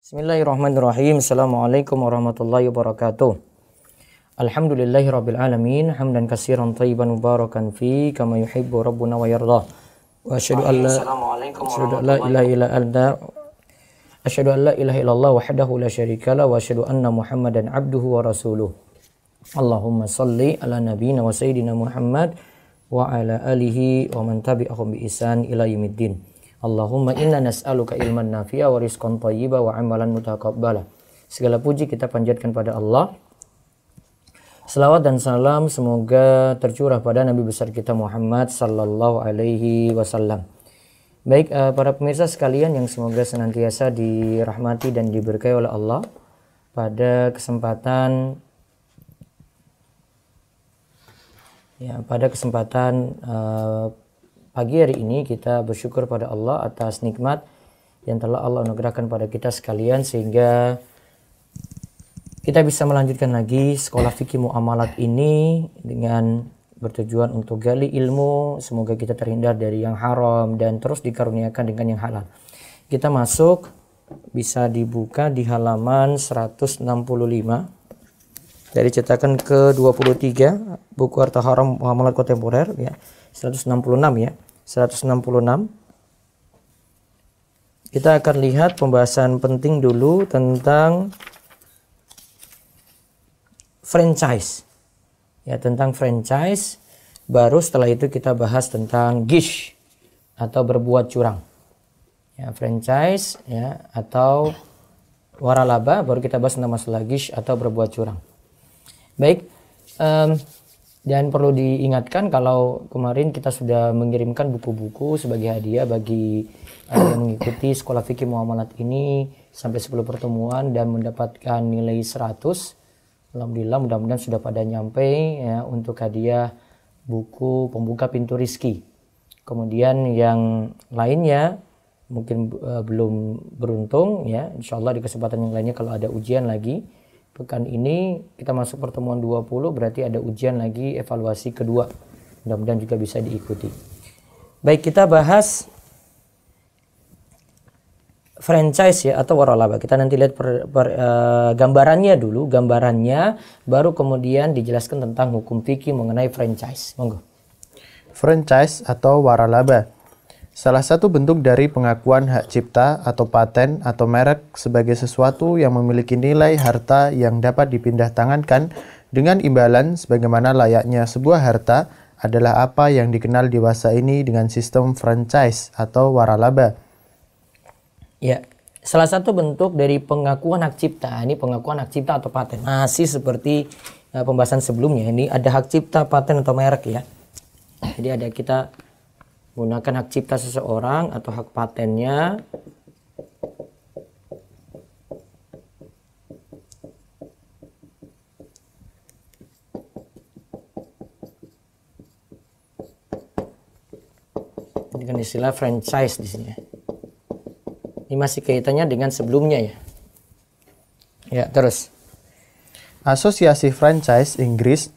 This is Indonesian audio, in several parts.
Bismillahirrahmanirrahim. Assalamualaikum warahmatullahi wabarakatuh. Alhamdulillahirabbil alamin, hamdan katsiran thayyiban mubarakan fi kama yuhibbu rabbuna wa yarda. Wa asyhadu an la ilaha illa anta asyhadu an la ilaha illallah wahdahu la syarikalah wa asyhadu anna Muhammadan abduhu wa rasuluh. Allahumma shalli ala nabiyyina wa sayyidina Muhammad wa ala alihi wa man tabi'ahum bi ihsan ila yaumiddin. Allahumma inna nas'aluka ilman nafi'a wa rizqan thayyiba wa amalan mutaqabbala. Segala puji kita panjatkan pada Allah. Selawat dan salam semoga tercurah pada Nabi besar kita Muhammad sallallahu alaihi wasallam. Baik para pemirsa sekalian yang semoga senantiasa dirahmati dan diberkahi oleh Allah. Pada kesempatan pagi hari ini kita bersyukur pada Allah atas nikmat yang telah Allah anugerahkan pada kita sekalian sehingga kita bisa melanjutkan lagi sekolah fikih muamalat ini dengan bertujuan untuk gali ilmu. Semoga kita terhindar dari yang haram dan terus dikaruniakan dengan yang halal. Kita masuk, bisa dibuka di halaman 165 dari cetakan ke-23 buku Harta Haram Muamalat Kontemporer ya. 166 ya. 166. Kita akan lihat pembahasan penting dulu tentang franchise. Ya, tentang franchise. Baru setelah itu kita bahas tentang ghish atau berbuat curang. Ya, franchise ya atau waralaba, baru kita bahas tentang masalah ghish atau berbuat curang. Baik, dan perlu diingatkan kalau kemarin kita sudah mengirimkan buku-buku sebagai hadiah bagi yang mengikuti sekolah fikih muamalat ini sampai 10 pertemuan dan mendapatkan nilai 100. Alhamdulillah, mudah-mudahan sudah pada nyampe ya untuk hadiah buku pembuka pintu rizki. Kemudian yang lainnya mungkin belum beruntung ya, insyaallah di kesempatan yang lainnya kalau ada ujian lagi. Pekan ini kita masuk pertemuan 20, berarti ada ujian lagi evaluasi kedua. Mudah-mudahan juga bisa diikuti. Baik, kita bahas franchise ya atau waralaba. Kita nanti lihat gambarannya dulu, gambarannya baru kemudian dijelaskan tentang hukum fikih mengenai franchise. Monggo. Franchise atau waralaba salah satu bentuk dari pengakuan hak cipta atau paten atau merek sebagai sesuatu yang memiliki nilai harta yang dapat dipindah tangankan dengan imbalan sebagaimana layaknya sebuah harta adalah apa yang dikenal dewasa ini dengan sistem franchise atau waralaba. Ya, salah satu bentuk dari pengakuan hak cipta, ini pengakuan hak cipta atau paten. Masih seperti pembahasan sebelumnya, ini ada hak cipta, paten atau merek ya. Jadi ada kita menggunakan hak cipta seseorang atau hak patennya dengan istilah franchise di sini. Ini masih kaitannya dengan sebelumnya ya. Ya, terus. Asosiasi franchise Inggris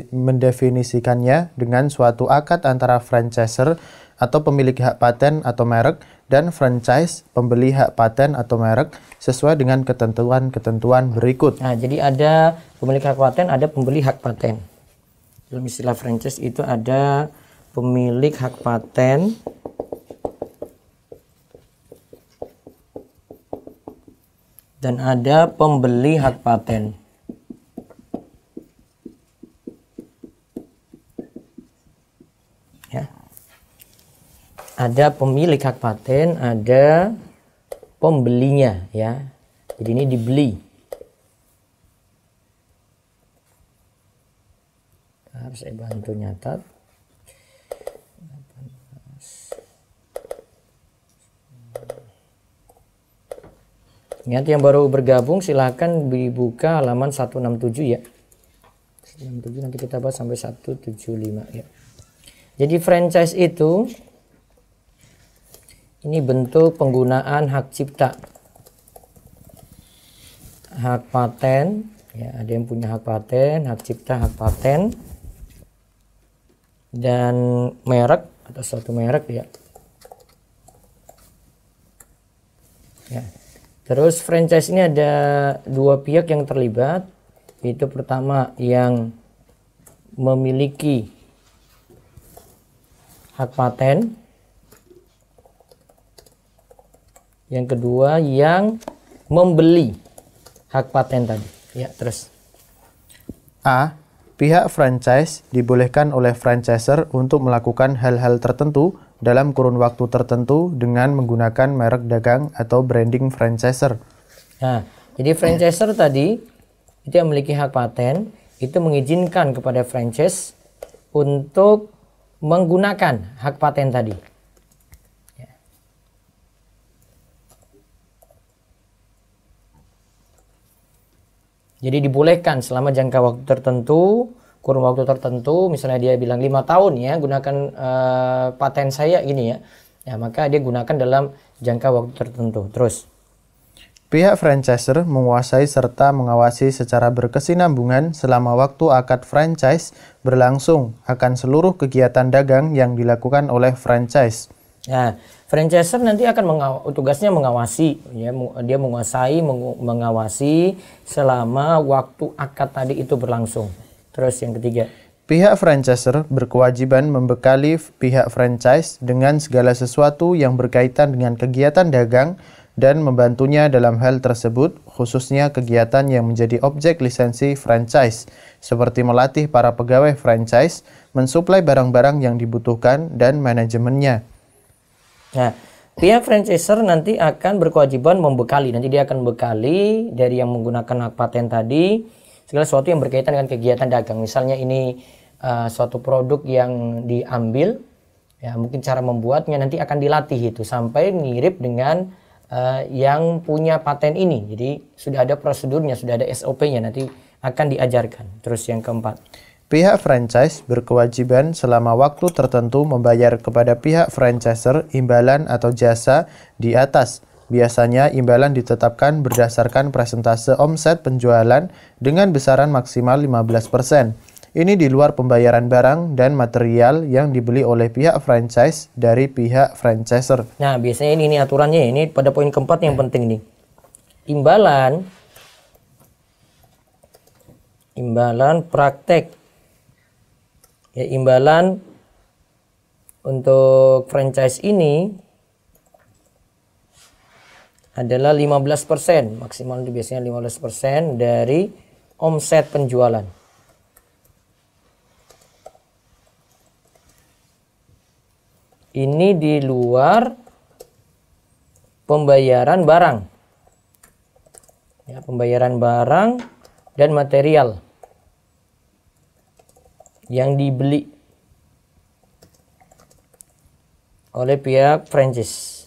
mendefinisikannya dengan suatu akad antara franchiser atau pemilik hak paten atau merek dan franchise pembeli hak paten atau merek sesuai dengan ketentuan-ketentuan berikut. Nah, jadi ada pemilik hak paten, ada pembeli hak paten. Dalam istilah franchise itu ada pemilik hak paten dan ada pembeli hak paten. Ada pemilik hak paten, ada pembelinya ya. Jadi ini dibeli. Harus saya bantu nyatat. Ingat yang baru bergabung silahkan dibuka halaman 167 ya. 167 nanti kita bahas sampai 175 ya. Jadi franchise itu ini bentuk penggunaan hak cipta, hak paten, ya ada yang punya hak paten, hak cipta, hak paten, dan merek atau suatu merek ya. Ya. Terus franchise ini ada dua pihak yang terlibat. Itu pertama yang memiliki hak paten. Yang kedua yang membeli hak paten tadi. Ya, terus. A. Pihak franchise dibolehkan oleh franchisor untuk melakukan hal-hal tertentu dalam kurun waktu tertentu dengan menggunakan merek dagang atau branding franchisor. Nah, jadi franchisor tadi itu yang memiliki hak paten itu mengizinkan kepada franchise untuk menggunakan hak paten tadi. Ya. Jadi dibolehkan selama jangka waktu tertentu, kurun waktu tertentu, misalnya dia bilang 5 tahun ya, gunakan paten saya gini ya. Ya, maka dia gunakan dalam jangka waktu tertentu. Terus. Pihak franchisor menguasai serta mengawasi secara berkesinambungan selama waktu akad franchise berlangsung akan seluruh kegiatan dagang yang dilakukan oleh franchise. Nah, franchisor nanti akan tugasnya mengawasi, ya, dia menguasai, mengawasi selama waktu akad tadi itu berlangsung. Terus yang ketiga. Pihak franchisor berkewajiban membekali pihak franchise dengan segala sesuatu yang berkaitan dengan kegiatan dagang dan membantunya dalam hal tersebut, khususnya kegiatan yang menjadi objek lisensi franchise, seperti melatih para pegawai franchise, mensuplai barang-barang yang dibutuhkan, dan manajemennya. Nah, pihak franchisor nanti akan berkewajiban membekali, nanti dia akan membekali dari yang menggunakan hak paten tadi, segala sesuatu yang berkaitan dengan kegiatan dagang. Misalnya ini suatu produk yang diambil, ya mungkin cara membuatnya nanti akan dilatih itu sampai mirip dengan yang punya paten ini. Jadi sudah ada prosedurnya, sudah ada SOP-nya, nanti akan diajarkan. Terus yang keempat. Pihak franchise berkewajiban selama waktu tertentu membayar kepada pihak franchisor imbalan atau jasa di atas. Biasanya imbalan ditetapkan berdasarkan persentase omset penjualan dengan besaran maksimal 15%. Ini di luar pembayaran barang dan material yang dibeli oleh pihak franchise dari pihak franchisor. Nah, biasanya ini aturannya, ini pada poin keempat yang penting nih. Imbalan praktek. Ya, imbalan untuk franchise ini adalah 15%, maksimal itu biasanya 15% dari omset penjualan. Ini di luar pembayaran barang. Ya, pembayaran barang dan material yang dibeli oleh pihak franchise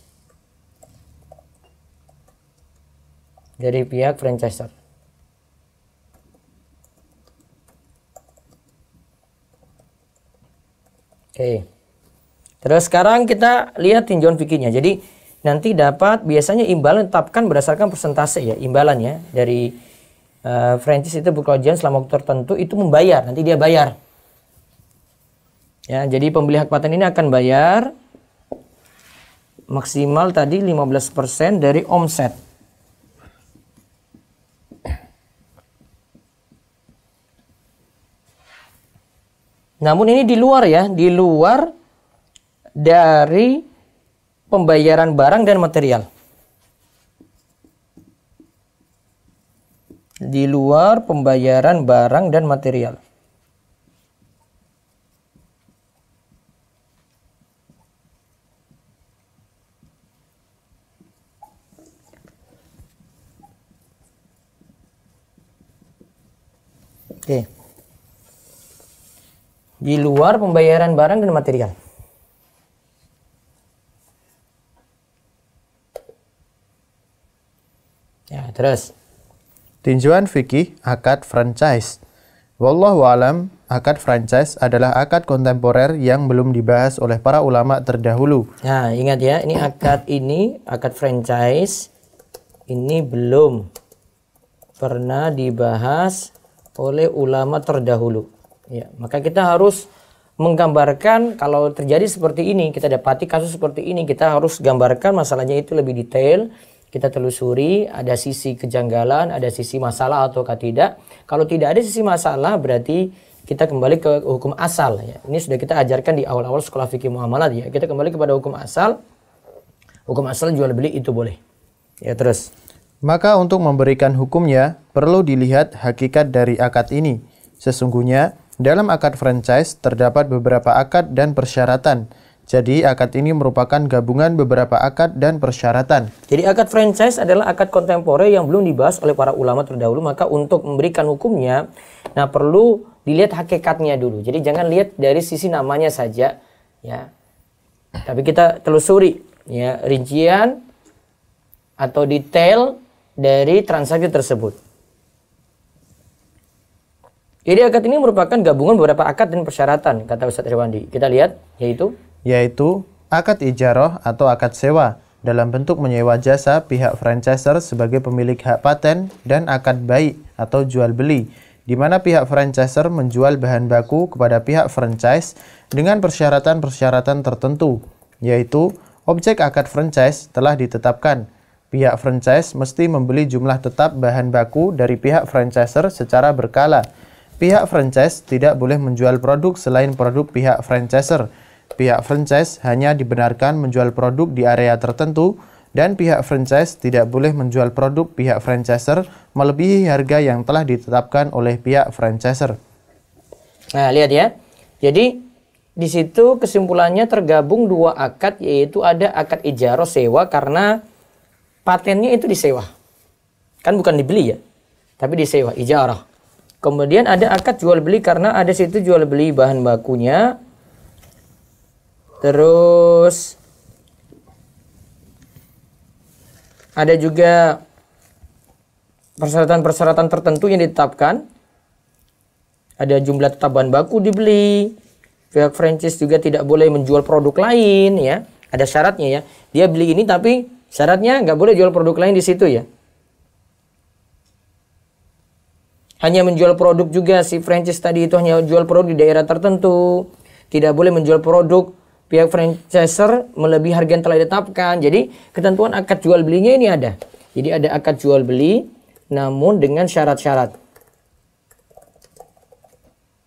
dari pihak franchisor. Oke. Terus sekarang kita lihat tinjauan fikihnya. Jadi nanti dapat biasanya imbalan ditetapkan berdasarkan persentase ya, imbalan ya dari franchise itu berkewajiban selama waktu tertentu itu membayar, nanti dia bayar. Ya, jadi pembeli hak paten ini akan bayar maksimal tadi 15% dari omset. Namun ini di luar ya, di luar dari pembayaran barang dan material. Di luar pembayaran barang dan material. Oke. Di luar pembayaran barang dan material. Ya, terus. Tinjauan fikih akad franchise. Wallahu alam, akad franchise adalah akad kontemporer yang belum dibahas oleh para ulama terdahulu. Nah, ingat ya, ini akad franchise ini belum pernah dibahas oleh ulama terdahulu. Ya, maka kita harus menggambarkan kalau terjadi seperti ini, kita dapati kasus seperti ini, kita harus gambarkan masalahnya itu lebih detail kita telusuri ada sisi kejanggalan, ada sisi masalah ataukah tidak. Kalau tidak ada sisi masalah berarti kita kembali ke hukum asal ya. Ini sudah kita ajarkan di awal-awal sekolah fikih muamalat ya. Kita kembali kepada hukum asal. Hukum asal jual beli itu boleh. Ya, terus. Maka untuk memberikan hukumnya perlu dilihat hakikat dari akad ini. Sesungguhnya dalam akad franchise terdapat beberapa akad dan persyaratan. Jadi akad ini merupakan gabungan beberapa akad dan persyaratan. Jadi akad franchise adalah akad kontemporer yang belum dibahas oleh para ulama terdahulu. Maka untuk memberikan hukumnya, nah perlu dilihat hakikatnya dulu. Jadi jangan lihat dari sisi namanya saja, ya. Tapi kita telusuri, ya, rincian atau detail dari transaksi tersebut. Jadi akad ini merupakan gabungan beberapa akad dan persyaratan, kata Ustaz Irwandi. Kita lihat, yaitu akad ijarah atau akad sewa dalam bentuk menyewa jasa pihak franchiser sebagai pemilik hak paten, dan akad bai atau jual beli di mana pihak franchiser menjual bahan baku kepada pihak franchise dengan persyaratan-persyaratan tertentu, yaitu objek akad franchise telah ditetapkan. Pihak franchise mesti membeli jumlah tetap bahan baku dari pihak franchiser secara berkala. Pihak franchise tidak boleh menjual produk selain produk pihak franchiser. Pihak franchise hanya dibenarkan menjual produk di area tertentu, dan pihak franchise tidak boleh menjual produk pihak franchiser melebihi harga yang telah ditetapkan oleh pihak franchiser. Nah, lihat ya. Jadi di situ kesimpulannya tergabung dua akad, yaitu ada akad ijarah sewa karena patennya itu disewa. Kan bukan dibeli ya, tapi disewa, ijarah. Kemudian ada akad jual beli karena ada situ jual beli bahan bakunya. Terus ada juga persyaratan-persyaratan tertentu yang ditetapkan. Ada jumlah tetap bahan baku dibeli. Pihak franchise juga tidak boleh menjual produk lain ya. Ada syaratnya ya. Dia beli ini tapi syaratnya nggak boleh jual produk lain di situ ya. Hanya menjual produk juga, si franchise tadi itu hanya jual produk di daerah tertentu. Tidak boleh menjual produk pihak franchiser melebihi harga yang telah ditetapkan. Jadi ketentuan akad jual belinya ini ada. Jadi ada akad jual beli namun dengan syarat-syarat.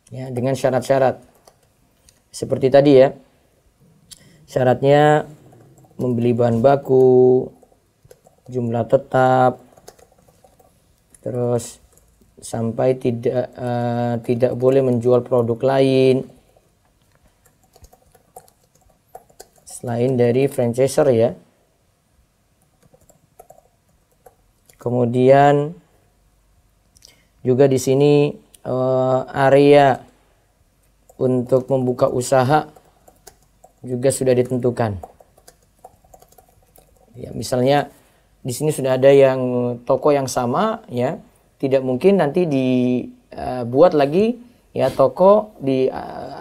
Ya, dengan syarat-syarat. Seperti tadi ya. Syaratnya membeli bahan baku, jumlah tetap, terus sampai tidak boleh menjual produk lain selain dari franchiser ya. Kemudian juga di sini area untuk membuka usaha juga sudah ditentukan. Ya, misalnya di sini sudah ada yang toko yang sama ya. Tidak mungkin nanti dibuat lagi ya toko di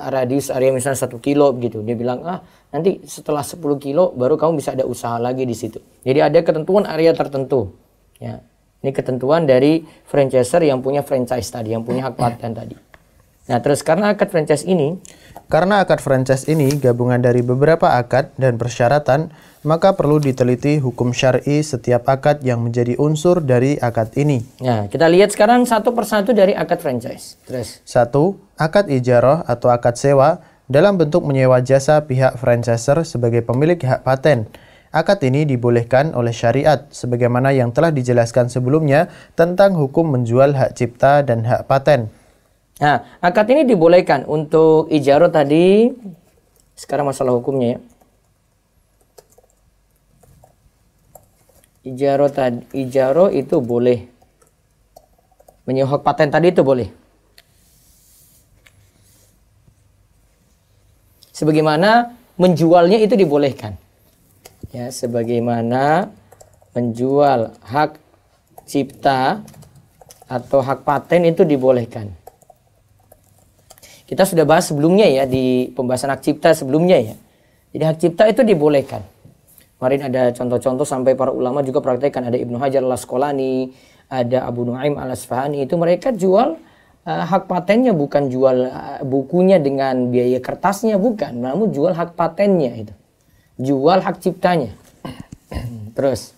radius area misalnya 1 kilo begitu. Dia bilang nanti setelah 10 kilo baru kamu bisa ada usaha lagi di situ. Jadi ada ketentuan area tertentu. Ya, ini ketentuan dari franchiser yang punya franchise tadi, yang punya hak paten tadi. Nah, terus karena akad franchise ini gabungan dari beberapa akad dan persyaratan, maka perlu diteliti hukum syar'i setiap akad yang menjadi unsur dari akad ini. Nah, kita lihat sekarang satu persatu dari akad franchise. Terus. 1. Akad ijarah atau akad sewa dalam bentuk menyewa jasa pihak franchiser sebagai pemilik hak paten. Akad ini dibolehkan oleh syariat sebagaimana yang telah dijelaskan sebelumnya tentang hukum menjual hak cipta dan hak paten. Nah, akad ini dibolehkan untuk ijarah tadi. Sekarang masalah hukumnya ya. Ijarah itu boleh. Menyewa hak paten tadi itu boleh. Sebagaimana menjualnya itu dibolehkan. Ya, sebagaimana menjual hak cipta atau hak paten itu dibolehkan. Kita sudah bahas sebelumnya ya di pembahasan hak cipta sebelumnya ya. Jadi hak cipta itu dibolehkan. Kemarin ada contoh-contoh sampai para ulama juga praktekkan. Ada Ibnu Hajar al-Asqalani, ada Abu Nuaim al-Asfahani. Itu mereka jual hak patennya, bukan jual bukunya dengan biaya kertasnya, bukan. Namun jual hak patennya itu. Jual hak ciptanya. Terus.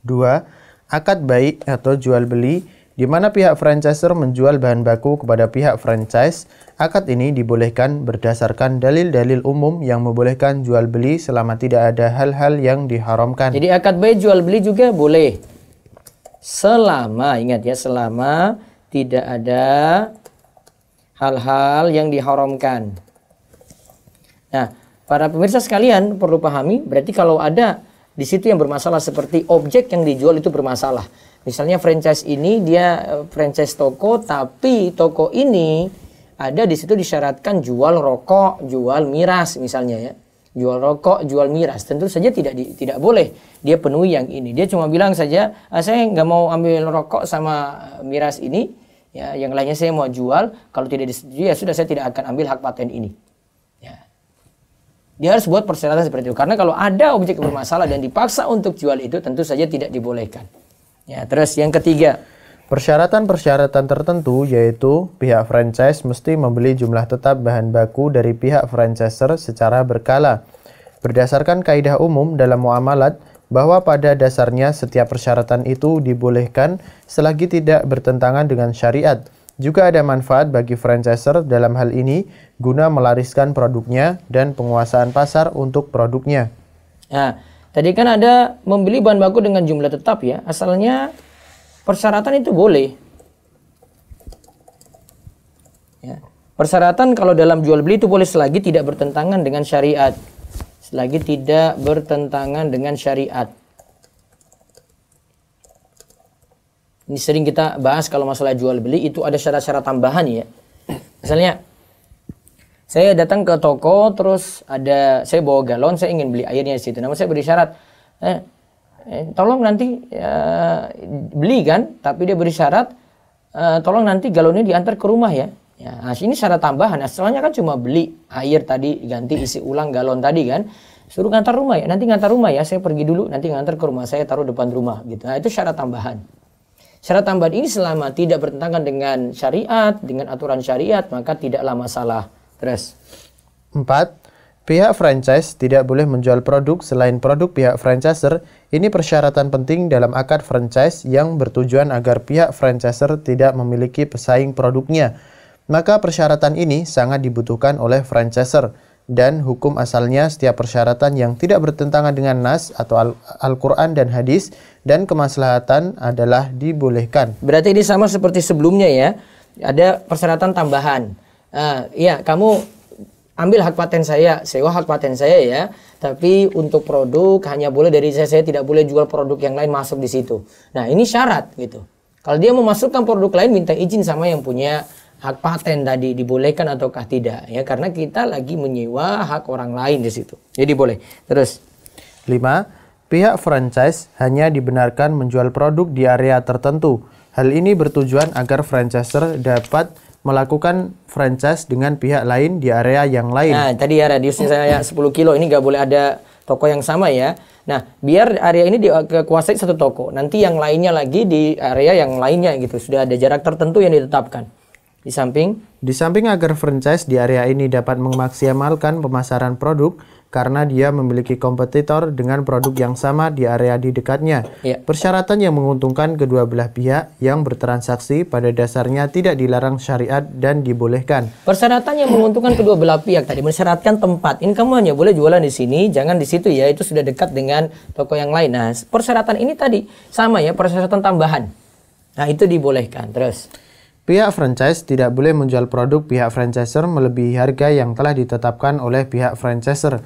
2. Akad baik atau jual beli, di mana pihak franchisor menjual bahan baku kepada pihak franchise. Akad ini dibolehkan berdasarkan dalil-dalil umum yang membolehkan jual beli selama tidak ada hal-hal yang diharamkan. Jadi akad baik jual beli juga boleh. Selama, ingat ya, selama tidak ada hal-hal yang diharamkan. Nah, para pemirsa sekalian perlu pahami, berarti kalau ada di situ yang bermasalah seperti objek yang dijual itu bermasalah. Misalnya franchise ini dia franchise toko, tapi toko ini ada di situ disyaratkan jual rokok, jual miras misalnya ya. Jual rokok, jual miras, tentu saja tidak boleh dia penuhi yang ini. Dia cuma bilang saja, saya nggak mau ambil rokok sama miras ini, ya, yang lainnya saya mau jual. Kalau tidak disetujui ya sudah, saya tidak akan ambil hak paten ini. Ya. Dia harus buat persyaratan seperti itu. Karena kalau ada objek yang bermasalah dan dipaksa untuk jual itu, tentu saja tidak dibolehkan. Ya, terus yang ketiga, persyaratan-persyaratan tertentu yaitu pihak franchise mesti membeli jumlah tetap bahan baku dari pihak franchisor secara berkala. Berdasarkan kaidah umum dalam muamalat bahwa pada dasarnya setiap persyaratan itu dibolehkan selagi tidak bertentangan dengan syariat. Juga ada manfaat bagi franchisor dalam hal ini guna melariskan produknya dan penguasaan pasar untuk produknya. Nah, tadi kan ada membeli bahan baku dengan jumlah tetap ya. Asalnya persyaratan itu boleh. Ya. Persyaratan kalau dalam jual beli itu boleh selagi tidak bertentangan dengan syariat. Selagi tidak bertentangan dengan syariat. Ini sering kita bahas kalau masalah jual beli itu ada syarat-syarat tambahan ya. Misalnya saya datang ke toko, terus saya bawa galon, saya ingin beli airnya di situ. Namun saya beri syarat, tolong nanti beli kan, tapi dia beri syarat, tolong nanti galonnya diantar ke rumah ya. Ya, nah, ini syarat tambahan. Asalnya kan cuma beli air tadi, ganti isi ulang galon tadi kan. Suruh ngantar rumah ya, nanti ngantar rumah ya, saya pergi dulu, nanti ngantar ke rumah, saya taruh depan rumah gitu. Nah, itu syarat tambahan. Syarat tambahan ini selama tidak bertentangan dengan syariat, dengan aturan syariat, maka tidaklah masalah. Terus 4. Pihak franchise tidak boleh menjual produk selain produk pihak franchisor. Ini persyaratan penting dalam akad franchise yang bertujuan agar pihak franchisor tidak memiliki pesaing produknya. Maka persyaratan ini sangat dibutuhkan oleh franchisor. Dan hukum asalnya setiap persyaratan yang tidak bertentangan dengan nas atau Al-Quran dan hadis dan kemaslahatan adalah dibolehkan. Berarti ini sama seperti sebelumnya ya. Ada persyaratan tambahan. Ya, kamu ambil hak paten saya, sewa hak paten saya ya. Tapi untuk produk hanya boleh dari saya tidak boleh jual produk yang lain masuk di situ. Nah, ini syarat gitu. Kalau dia memasukkan produk lain minta izin sama yang punya hak paten tadi, dibolehkan ataukah tidak ya, karena kita lagi menyewa hak orang lain di situ. Jadi boleh. Terus 5. Pihak franchise hanya dibenarkan menjual produk di area tertentu. Hal ini bertujuan agar franchisor dapat melakukan franchise dengan pihak lain di area yang lain. Nah, tadi ya radiusnya saya 10 kilo, ini nggak boleh ada toko yang sama ya. Nah, biar area ini dikuasai satu toko, nanti yang lainnya lagi di area yang lainnya gitu. Sudah ada jarak tertentu yang ditetapkan. Di samping agar franchise di area ini dapat memaksimalkan pemasaran produk karena dia memiliki kompetitor dengan produk yang sama di area di dekatnya. Ya. Persyaratan yang menguntungkan kedua belah pihak yang bertransaksi pada dasarnya tidak dilarang syariat dan dibolehkan. Persyaratan yang menguntungkan kedua belah pihak tadi mensyaratkan tempat. Ini kamu hanya boleh jualan di sini, jangan di situ ya. Itu sudah dekat dengan toko yang lain. Nah, persyaratan ini tadi sama ya, persyaratan tambahan. Nah, itu dibolehkan. Terus pihak franchise tidak boleh menjual produk pihak franchisor melebihi harga yang telah ditetapkan oleh pihak franchisor.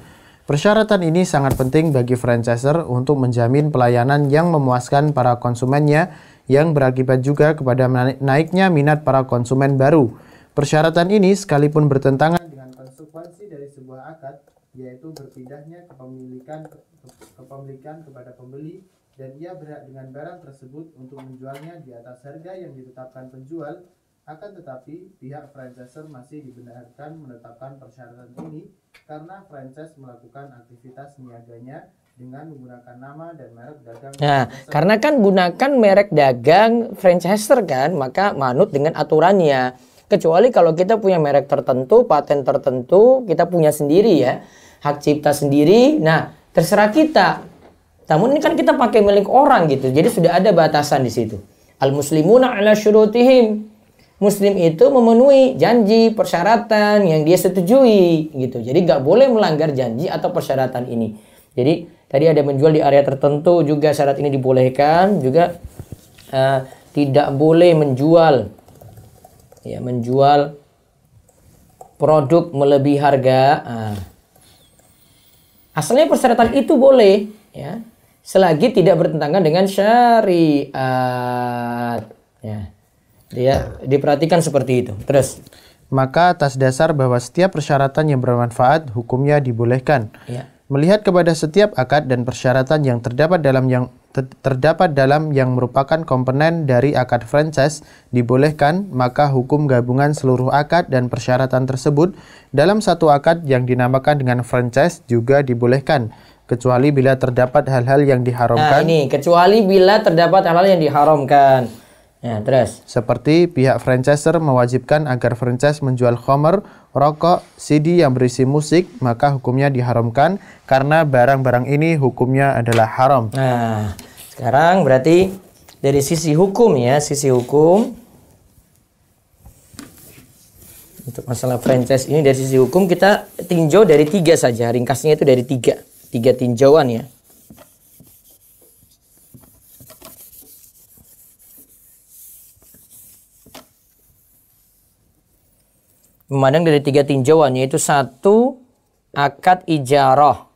Persyaratan ini sangat penting bagi franchisor untuk menjamin pelayanan yang memuaskan para konsumennya yang berakibat juga kepada naiknya minat para konsumen baru. Persyaratan ini sekalipun bertentangan dengan konsekuensi dari sebuah akad, yaitu berpindahnya kepemilikan kepada pembeli, dan ia berhak dengan barang tersebut untuk menjualnya di atas harga yang ditetapkan penjual, akan tetapi pihak franchisor masih dibenarkan menetapkan persyaratan ini karena franchise melakukan aktivitas niaganya dengan menggunakan nama dan merek dagang. Nah, karena kan gunakan merek dagang franchisor kan, maka manut dengan aturannya. Kecuali kalau kita punya merek tertentu, paten tertentu, kita punya sendiri ya, hak cipta sendiri. Nah, terserah kita. Namun ini kan kita pakai milik orang gitu. Jadi sudah ada batasan di situ. Al-muslimuna ala syurutihim. Muslim itu memenuhi janji, persyaratan yang dia setujui gitu. Jadi nggak boleh melanggar janji atau persyaratan ini. Jadi tadi ada menjual di area tertentu juga syarat ini dibolehkan. Juga tidak boleh menjual, ya, menjual produk melebihi harga. Asalnya persyaratan itu boleh, ya, selagi tidak bertentangan dengan syariat. Ya. Dia diperhatikan seperti itu. Terus, maka atas dasar bahwa setiap persyaratan yang bermanfaat hukumnya dibolehkan. ya. Melihat kepada setiap akad dan persyaratan yang terdapat dalam yang merupakan komponen dari akad franchise dibolehkan, maka hukum gabungan seluruh akad dan persyaratan tersebut dalam satu akad yang dinamakan dengan franchise juga dibolehkan, kecuali bila terdapat hal-hal yang diharamkan. Nah, ini kecuali bila terdapat hal-hal yang diharamkan. Ya, terus. Seperti pihak franchiser mewajibkan agar franchise menjual khamr, rokok, CD yang berisi musik, maka hukumnya diharamkan karena barang-barang ini hukumnya adalah haram. Nah, sekarang berarti dari sisi hukum, ya, sisi hukum untuk masalah franchise ini, dari sisi hukum kita tinjau dari 3 saja. Ringkasnya itu dari 3 tinjauan, ya. Memandang dari 3 tinjauan, yaitu 1, akad ijarah,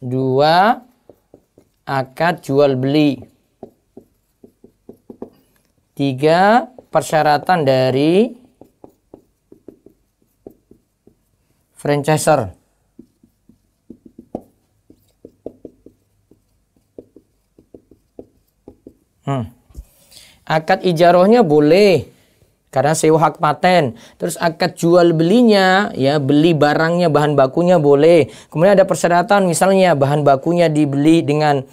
2, akad jual beli, 3, persyaratan dari franchiser. Akad ijarahnya boleh karena sewa hak paten. Terus akad jual belinya, ya, beli barangnya, bahan bakunya boleh. Kemudian ada persyaratan, misalnya bahan bakunya dibeli dengan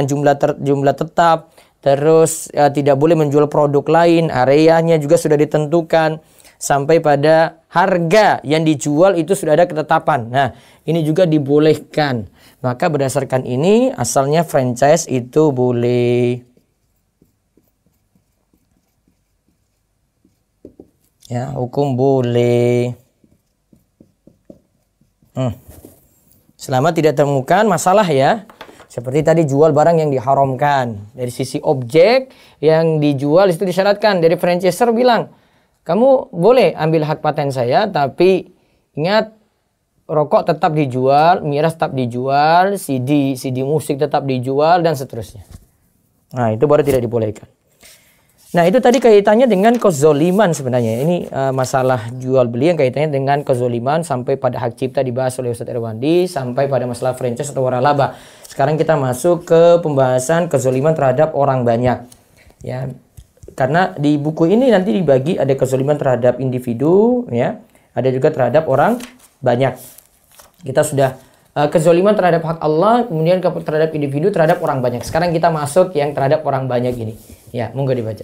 jumlah tetap. Terus tidak boleh menjual produk lain, areanya juga sudah ditentukan, sampai pada harga yang dijual itu sudah ada ketetapan. Nah, ini juga dibolehkan. Maka berdasarkan ini asalnya franchise itu boleh. Ya, hukum boleh. Selama tidak temukan masalah, ya. Seperti tadi jual barang yang diharamkan. Dari sisi objek yang dijual itu disyaratkan. Dari franchiser bilang, kamu boleh ambil hak paten saya, tapi ingat rokok tetap dijual, miras tetap dijual, CD musik tetap dijual, dan seterusnya. Nah, itu baru tidak dibolehkan. Nah, itu tadi kaitannya dengan kezoliman sebenarnya. Ini masalah jual beli yang kaitannya dengan kezoliman sampai pada hak cipta dibahas oleh Ustadz Irwandi, sampai pada masalah franchise atau waralaba. Sekarang kita masuk ke pembahasan kezoliman terhadap orang banyak. Ya, karena di buku ini nanti dibagi ada kezoliman terhadap individu, ya, ada juga terhadap orang banyak. Kita sudah kezoliman terhadap hak Allah, kemudian terhadap individu, terhadap orang banyak. Sekarang kita masuk yang terhadap orang banyak ini. Ya, monggo dibaca.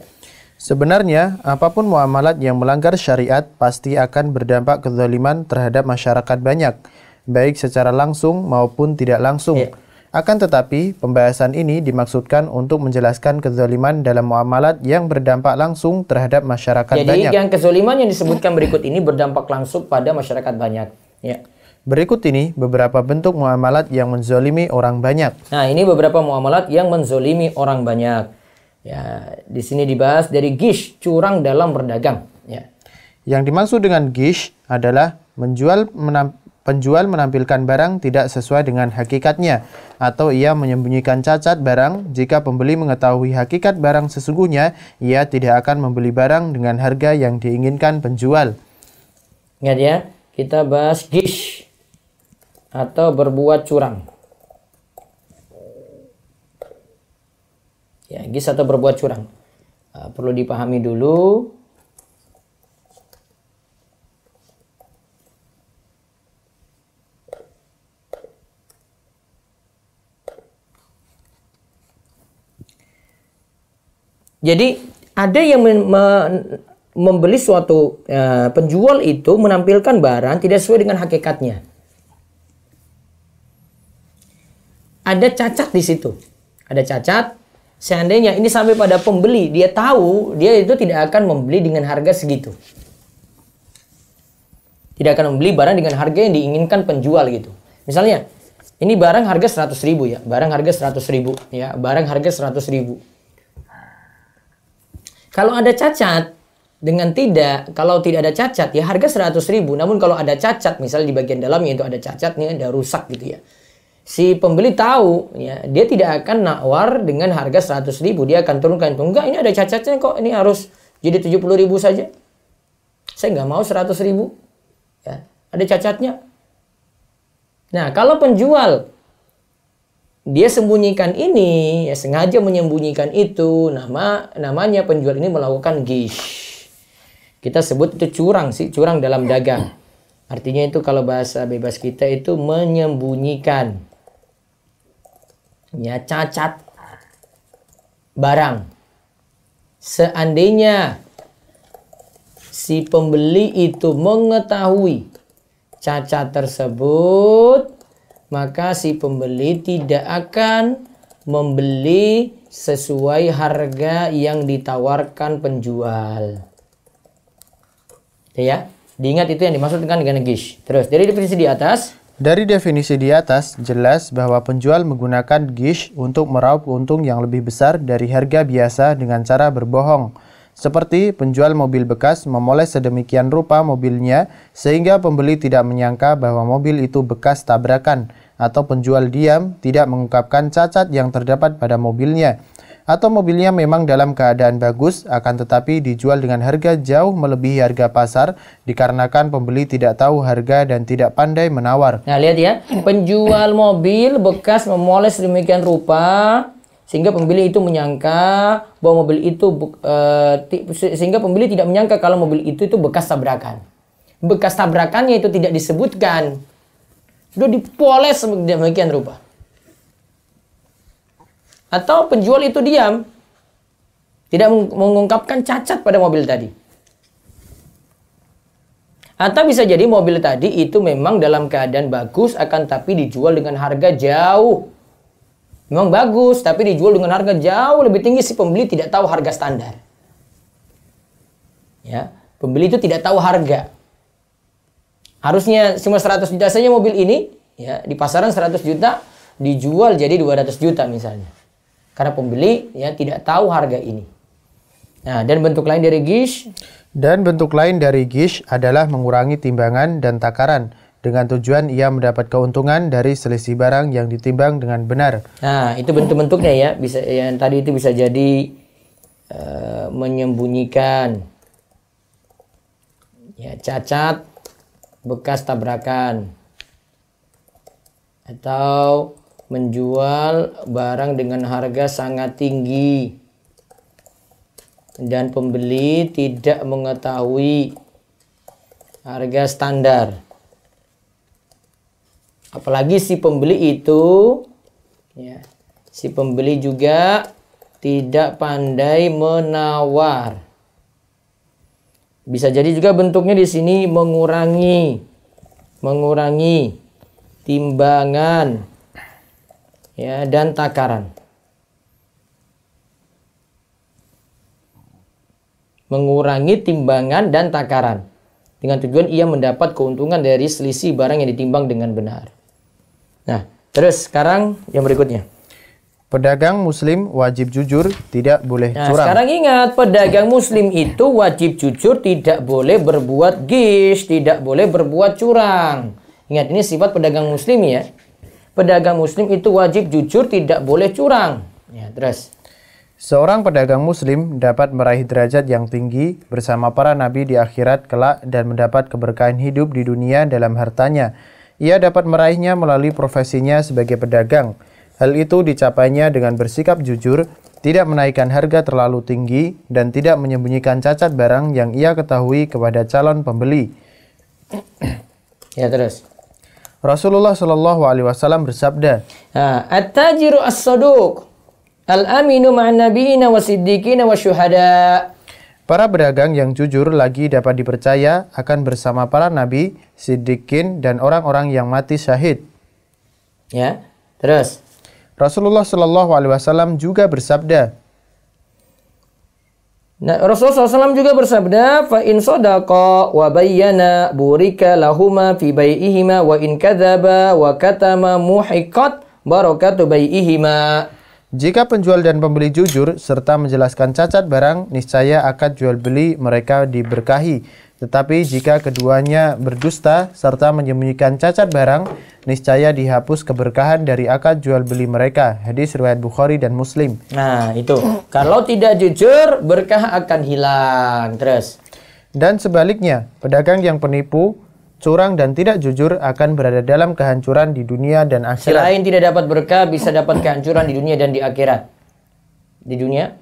Sebenarnya, apapun muamalat yang melanggar syariat pasti akan berdampak kezaliman terhadap masyarakat banyak, baik secara langsung maupun tidak langsung. Ya. Akan tetapi, pembahasan ini dimaksudkan untuk menjelaskan kezaliman dalam muamalat yang berdampak langsung terhadap masyarakat banyak. Jadi, yang kezaliman yang disebutkan berikut ini berdampak langsung pada masyarakat banyak. Ya. Berikut ini beberapa bentuk muamalat yang menzolimi orang banyak. Nah, ini beberapa muamalat yang menzolimi orang banyak. Ya, di sini dibahas dari gish, curang dalam berdagang. Ya. Yang dimaksud dengan gish adalah penjual menampilkan barang tidak sesuai dengan hakikatnya, atau ia menyembunyikan cacat barang. Jika pembeli mengetahui hakikat barang sesungguhnya, ia tidak akan membeli barang dengan harga yang diinginkan penjual. Ingat, ya, kita bahas gish atau berbuat curang. Ya, gish atau berbuat curang. Perlu dipahami dulu. Jadi ada yang membeli suatu penjual itu menampilkan barang tidak sesuai dengan hakikatnya. ada cacat di situ. Ada cacat. Seandainya ini sampai pada pembeli, dia tahu dia itu tidak akan membeli dengan harga segitu. Tidak akan membeli barang dengan harga yang diinginkan penjual gitu. Misalnya, ini barang harga 100.000 ya. Barang harga 100.000 ya. Barang harga 100.000. Kalau ada cacat dengan tidak, kalau tidak ada cacat ya harga 100.000. Namun kalau ada cacat, misalnya di bagian dalamnya itu ada cacat, nih ada rusak gitu ya. Si pembeli tahu ya, dia tidak akan nawar dengan harga 100.000. Dia akan turunkan itu. Enggak, ini ada cacatnya kok. Ini harus jadi 70.000 saja. Saya nggak mau 100.000. Ya, ada cacatnya. Nah, kalau penjual dia sembunyikan ini, ya sengaja menyembunyikan itu, namanya penjual ini melakukan gish. Kita sebut itu curang sih, curang dalam dagang. Artinya itu kalau bahasa bebas kita itu menyembunyikan ya cacat barang. Seandainya si pembeli itu mengetahui cacat tersebut, maka si pembeli tidak akan membeli sesuai harga yang ditawarkan penjual. Ya, diingat itu yang dimaksudkan dengan gish. Terus dari definisi di atas. Dari definisi di atas, jelas bahwa penjual menggunakan gish untuk meraup untung yang lebih besar dari harga biasa dengan cara berbohong. Seperti penjual mobil bekas memoles sedemikian rupa mobilnya sehingga pembeli tidak menyangka bahwa mobil itu bekas tabrakan, atau penjual diam tidak mengungkapkan cacat yang terdapat pada mobilnya, atau mobilnya memang dalam keadaan bagus akan tetapi dijual dengan harga jauh melebihi harga pasar dikarenakan pembeli tidak tahu harga dan tidak pandai menawar. Nah, lihat ya, penjual mobil bekas memoles sedemikian rupa sehingga pembeli itu menyangka bahwa mobil itu sehingga pembeli tidak menyangka kalau mobil itu bekas tabrakan. Bekas tabrakannya itu tidak disebutkan. Sudah dipoles sedemikian rupa. Atau penjual itu diam, tidak mengungkapkan cacat pada mobil tadi. Atau bisa jadi mobil tadi itu memang dalam keadaan bagus, akan tapi dijual dengan harga jauh. Memang bagus, tapi dijual dengan harga jauh lebih tinggi, si pembeli tidak tahu harga standar. Ya, pembeli itu tidak tahu harga. Harusnya cuma 100 juta saja mobil ini, ya, di pasaran 100 juta, dijual jadi 200 juta misalnya. Karena pembeli ya tidak tahu harga ini. Nah, dan bentuk lain dari gish. Dan bentuk lain dari gish adalah mengurangi timbangan dan takaran dengan tujuan ia mendapat keuntungan dari selisih barang yang ditimbang dengan benar. Nah, itu bentuk-bentuknya ya. Bisa yang tadi itu bisa jadi menyembunyikan ya cacat bekas tabrakan, atau menjual barang dengan harga sangat tinggi dan pembeli tidak mengetahui harga standar. Apalagi si pembeli itu ya, si pembeli juga tidak pandai menawar. Bisa jadi juga bentuknya di sini mengurangi timbangan ya dan takaran. Mengurangi timbangan dan takaran dengan tujuan ia mendapat keuntungan dari selisih barang yang ditimbang dengan benar. Nah, terus sekarang yang berikutnya. Pedagang muslim wajib jujur, tidak boleh curang. Sekarang ingat, pedagang muslim itu wajib jujur, tidak boleh berbuat gish, tidak boleh berbuat curang. Ingat, ini sifat pedagang muslim ya. Pedagang muslim itu wajib jujur, tidak boleh curang. Ya, terus. Seorang pedagang muslim dapat meraih derajat yang tinggi bersama para nabi di akhirat kelak dan mendapat keberkahan hidup di dunia dalam hartanya. Ia dapat meraihnya melalui profesinya sebagai pedagang. Hal itu dicapainya dengan bersikap jujur, tidak menaikkan harga terlalu tinggi, dan tidak menyembunyikan cacat barang yang ia ketahui kepada calon pembeli. Ya, terus. Rasulullah Shallallahu Alaihi Wasallam bersabda, "At-tajiru as-saduq, al-aminu ma'an nabiyina was-siddiqina wasyuhada." Para pedagang yang jujur lagi dapat dipercaya akan bersama para nabi, siddiqin, dan orang-orang yang mati syahid. Ya, terus. Rasulullah Shallallahu Alaihi Wasallam juga bersabda, Nah, Rasulullah SAW juga bersabda, fa in sadaqa wa bayyana burika lahuma fi bai'ihima wa in kadzaba wa katama muhiqat barakatu bai'ihima. jika penjual dan pembeli jujur serta menjelaskan cacat barang, niscaya akad jual beli mereka diberkahi. Tetapi jika keduanya berdusta serta menyembunyikan cacat barang, niscaya dihapus keberkahan dari akad jual beli mereka. Hadis riwayat Bukhari dan Muslim. Nah, itu. Kalau tidak jujur, berkah akan hilang. Terus. Dan sebaliknya, pedagang yang penipu, curang dan tidak jujur akan berada dalam kehancuran di dunia dan akhirat. Selain tidak dapat berkah, bisa dapat kehancuran di dunia dan di akhirat. Di dunia?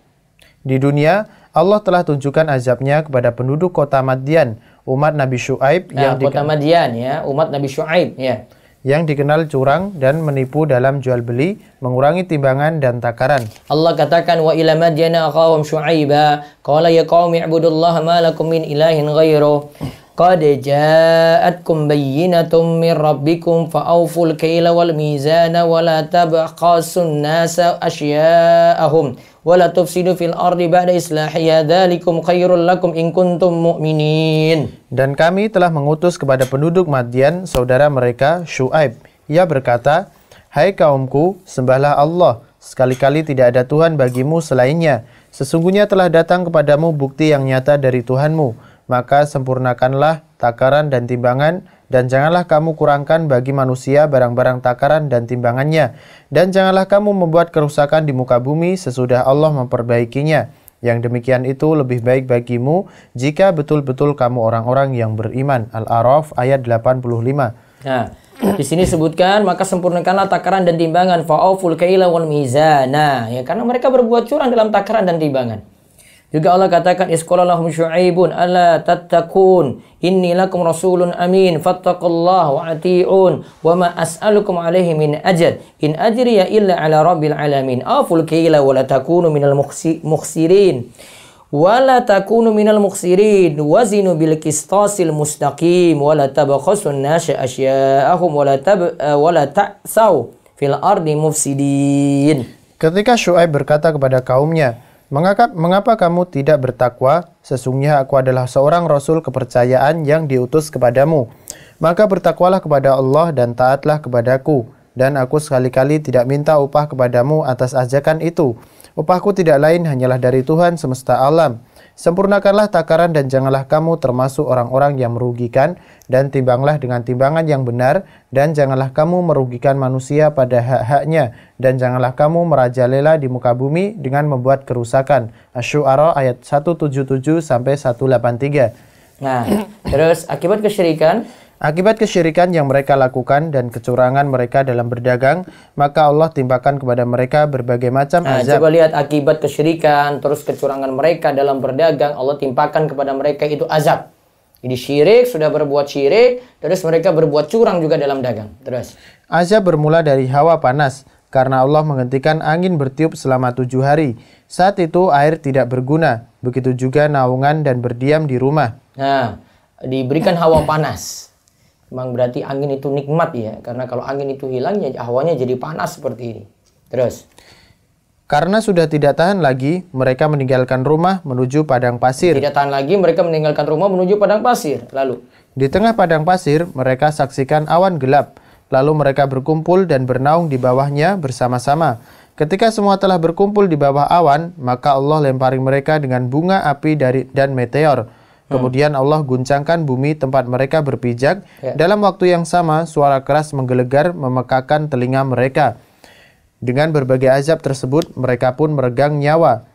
Di dunia, Allah telah tunjukkan azabnya kepada penduduk kota Madian, umat Nabi Syuaib kota Madian ya, umat Nabi Syuaib ya. Yang dikenal curang dan menipu dalam jual beli, mengurangi timbangan dan takaran. Allah katakan wa ila madyana akhahum syuaiba qala ya qaumi ibudullaha ma lakum min ilahin ghairuh qad ja'atkum bayyinatun min rabbikum fa'awful kaila wal mizana wa la tabqasun nasa asya'ahum wa la tufsidu fil ardi ba'da islahiha dzalikum khairul lakum in kuntum mu'minin. Dan kami telah mengutus kepada penduduk Madian saudara mereka Syuaib. Ia berkata, "Hai kaumku, sembahlah Allah. Sekali-kali tidak ada Tuhan bagimu selainnya. Sesungguhnya telah datang kepadamu bukti yang nyata dari Tuhanmu. Maka sempurnakanlah takaran dan timbangan, dan janganlah kamu kurangkan bagi manusia barang-barang takaran dan timbangannya. Dan janganlah kamu membuat kerusakan di muka bumi sesudah Allah memperbaikinya. Yang demikian itu lebih baik bagimu jika betul-betul kamu orang-orang yang beriman." Al-A'raf ayat 85. Nah, di sini sebutkan maka sempurnakanlah takaran dan timbangan fa'awful kaila wal mizana ya, karena mereka berbuat curang dalam takaran dan timbangan. Juga Allah katakan isqala lahum syu'aibun alla tattaqun inni lakum rasulun amin fattaqullaha wa ati'un wa ma as'alukum alaihi min ajr in ajriya illa ala rabbil alamin aful kaila wa la takunu minal mukhsirin wa la takunu minal mukhsirin wazinu bil qistasil mustaqim wa la tabkhasun nasa asya'ahum wa la ta'saw fil ardi mufsidin. Ketika Syuaib berkata kepada kaumnya, Mengapa kamu tidak bertakwa? Sesungguhnya aku adalah seorang rasul kepercayaan yang diutus kepadamu. Maka bertakwalah kepada Allah dan taatlah kepadaku. Dan aku sekali-kali tidak minta upah kepadamu atas ajakan itu. Upahku tidak lain hanyalah dari Tuhan semesta alam. Sempurnakanlah takaran dan janganlah kamu termasuk orang-orang yang merugikan, dan timbanglah dengan timbangan yang benar, dan janganlah kamu merugikan manusia pada hak-haknya, dan janganlah kamu merajalela di muka bumi dengan membuat kerusakan. Asy-Syu'ara ayat 177 sampai 183. Nah, terus akibat kesyirikan. Akibat kesyirikan yang mereka lakukan dan kecurangan mereka dalam berdagang, maka Allah timpakan kepada mereka berbagai macam azab. Coba lihat akibat kesyirikan, terus kecurangan mereka dalam berdagang, Allah timpakan kepada mereka itu azab. Jadi syirik, sudah berbuat syirik, terus mereka berbuat curang juga dalam dagang. Terus. Azab bermula dari hawa panas, karena Allah menghentikan angin bertiup selama 7 hari. Saat itu air tidak berguna, begitu juga naungan dan berdiam di rumah. Nah, diberikan hawa panas. Memang berarti angin itu nikmat ya, karena kalau angin itu hilang ya hawanya jadi panas seperti ini. Terus. Karena sudah tidak tahan lagi, mereka meninggalkan rumah menuju padang pasir. Tidak tahan lagi, mereka meninggalkan rumah menuju padang pasir. Lalu. Di tengah padang pasir, mereka saksikan awan gelap. Lalu mereka berkumpul dan bernaung di bawahnya bersama-sama. Ketika semua telah berkumpul di bawah awan, maka Allah lempari mereka dengan bunga api dan meteor. Kemudian Allah guncangkan bumi tempat mereka berpijak. Dalam waktu yang sama, suara keras menggelegar memekakan telinga mereka. Dengan berbagai azab tersebut, mereka pun meregang nyawa.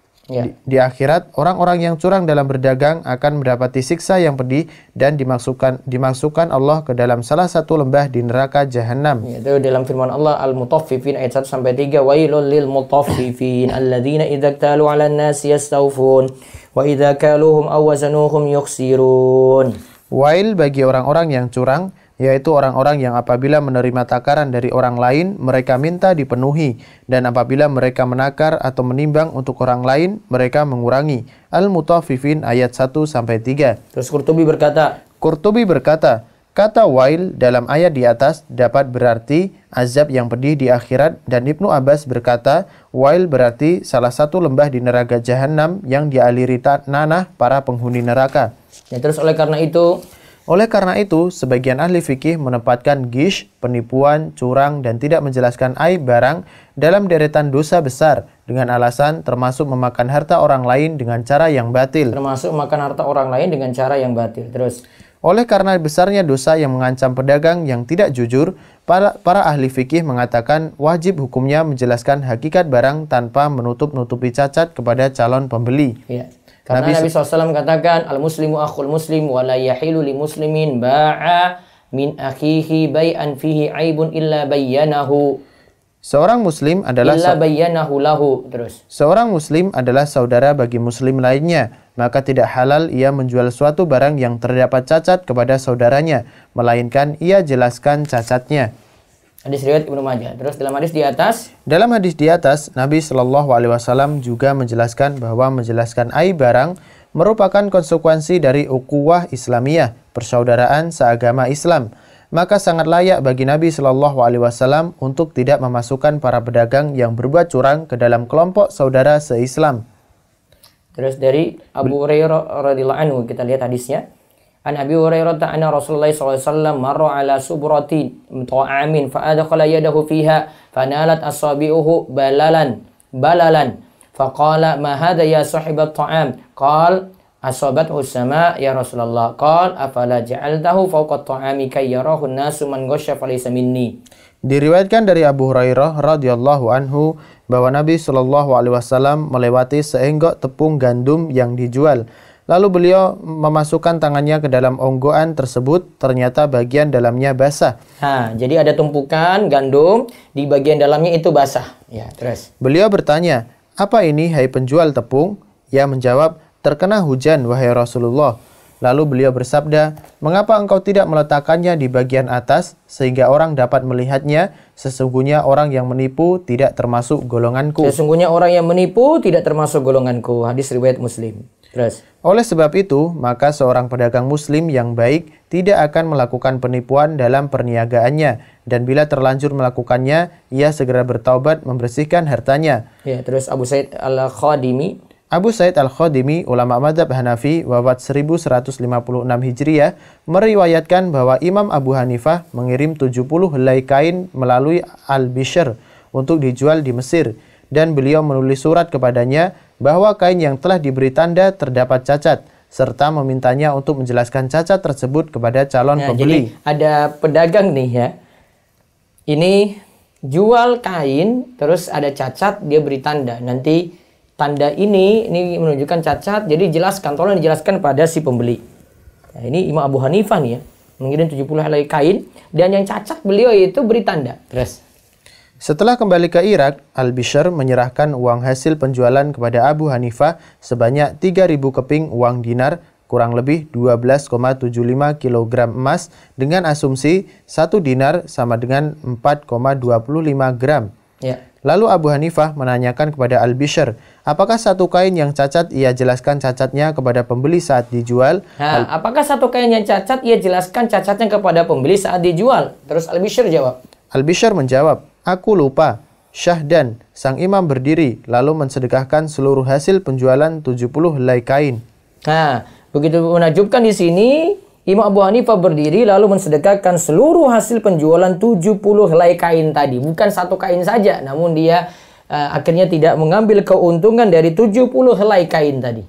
Di akhirat, orang-orang yang curang dalam berdagang akan mendapati siksa yang pedih dan dimasukkan Allah ke dalam salah satu lembah di neraka jahanam. Itu dalam firman Allah Al-Mutaffifin ayat 1 sampai 3, wailul lil mutaffifin alladzina idza ktalu 'alan nasi yastawfun wa idza kaluhum aw wazanuhum yukhsirun. Wail bagi orang-orang yang curang, yaitu orang-orang yang apabila menerima takaran dari orang lain, mereka minta dipenuhi, dan apabila mereka menakar atau menimbang untuk orang lain, mereka mengurangi. Al-Mutaffifin ayat 1-3. Terus Qurtubi berkata, kata wail dalam ayat di atas dapat berarti azab yang pedih di akhirat, dan Ibnu Abbas berkata, wail berarti salah satu lembah di neraka jahanam yang dialiri nanah para penghuni neraka. Ya, terus oleh karena itu, sebagian ahli fikih menempatkan gish, penipuan, curang, dan tidak menjelaskan aib barang dalam deretan dosa besar dengan alasan termasuk memakan harta orang lain dengan cara yang batil. Terus, oleh karena besarnya dosa yang mengancam pedagang yang tidak jujur, para ahli fikih mengatakan wajib hukumnya menjelaskan hakikat barang tanpa menutup-nutupi cacat kepada calon pembeli. Ya. Karena Nabi SAW katakan, al-muslimu akhul muslim wa la yahilu li muslimin ba'a min akhihi bay'an fihi aibun illa bayyanahu. Seorang muslim adalah saudara bagi muslim lainnya, maka tidak halal ia menjual suatu barang yang terdapat cacat kepada saudaranya, melainkan ia jelaskan cacatnya. Hadis riwayat Ibnu Majah. Terus dalam hadis di atas, Nabi Shallallahu Alaihi Wasallam juga menjelaskan bahwa menjelaskan aib barang merupakan konsekuensi dari ukhuwah Islamiyah, persaudaraan seagama Islam. Maka sangat layak bagi Nabi Shallallahu Alaihi Wasallam untuk tidak memasukkan para pedagang yang berbuat curang ke dalam kelompok saudara se-Islam. Terus dari Abu Hurairah radhiyallahu anhu, kita lihat hadisnya. An Abi Hurairah anna Rasulullah sallallahu alaihi wasallam marra ala subrati ta'amin fa adkhala yadahu fiha fanalat asabi'uhu balalan faqala ma hadha ya sahibat ta'am qala asabathu sama ya Rasulullah qala afala ja'altahu fawqa ta'ami kay yarahu an-nasu man ghasya falaysa minni. Diriwayatkan dari Abu Hurairah radhiyallahu anhu bahwa Nabi sallallahu alaihi wasallam melewati seenggok tepung gandum yang dijual. Lalu beliau memasukkan tangannya ke dalam onggoan tersebut, ternyata bagian dalamnya basah. Jadi ada tumpukan gandum, di bagian dalamnya itu basah. Ya, terus. Beliau bertanya, apa ini hai penjual tepung? Ia menjawab, terkena hujan wahai Rasulullah. Lalu beliau bersabda, mengapa engkau tidak meletakkannya di bagian atas, sehingga orang dapat melihatnya? Sesungguhnya orang yang menipu tidak termasuk golonganku. Hadis riwayat Muslim. Terus. Oleh sebab itu, maka seorang pedagang muslim yang baik tidak akan melakukan penipuan dalam perniagaannya, dan bila terlanjur melakukannya, ia segera bertaubat membersihkan hartanya. Ya, terus Abu Sa'id Al-Khadimi, ulama mazhab Hanafi, wafat 1156 Hijriah, meriwayatkan bahwa Imam Abu Hanifah mengirim 70 helai kain melalui Al-Bishr untuk dijual di Mesir, dan beliau menulis surat kepadanya bahwa kain yang telah diberi tanda terdapat cacat, serta memintanya untuk menjelaskan cacat tersebut kepada calon pembeli. Jadi ada pedagang nih ya, ini jual kain, terus ada cacat, dia beri tanda. Nanti tanda ini menunjukkan cacat, jadi tolong dijelaskan pada si pembeli. Nah, ini Imam Abu Hanifah nih ya, mengirim 70 helai kain, dan yang cacat beliau itu beri tanda. Terus. Setelah kembali ke Irak, Al-Bishr menyerahkan uang hasil penjualan kepada Abu Hanifah sebanyak 3.000 keping uang dinar, kurang lebih 12,75 kg emas, dengan asumsi 1 dinar sama dengan 4,25 gram. Ya. Lalu Abu Hanifah menanyakan kepada Al-Bishr, apakah satu kain yang cacat ia jelaskan cacatnya kepada pembeli saat dijual? Apakah satu kain yang cacat ia jelaskan cacatnya kepada pembeli saat dijual? Terus Al-Bishr jawab. Al-Bishr menjawab, aku lupa. Syahdan, sang imam berdiri, lalu mensedekahkan seluruh hasil penjualan 70 helai kain. Begitu menakjubkan di sini, Imam Abu Hanifah berdiri lalu mensedekahkan seluruh hasil penjualan 70 helai kain tadi. Bukan satu kain saja, namun dia akhirnya tidak mengambil keuntungan dari 70 helai kain tadi.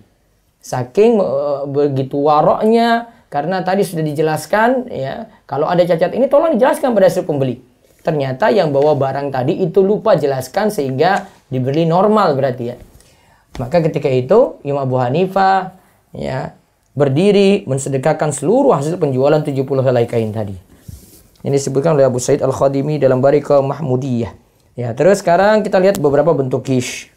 Saking begitu waroknya, karena tadi sudah dijelaskan, ya, kalau ada cacat ini tolong dijelaskan pada si pembeli. Ternyata yang bawa barang tadi itu lupa jelaskan sehingga dibeli normal berarti ya. Maka ketika itu Imam Abu Hanifah ya berdiri mensedekahkan seluruh hasil penjualan 70 helai kain tadi. Ini disebutkan oleh Abu Sa'id Al-Khadimi dalam Barikah Mahmudiyah. Ya, terus sekarang kita lihat beberapa bentuk gish.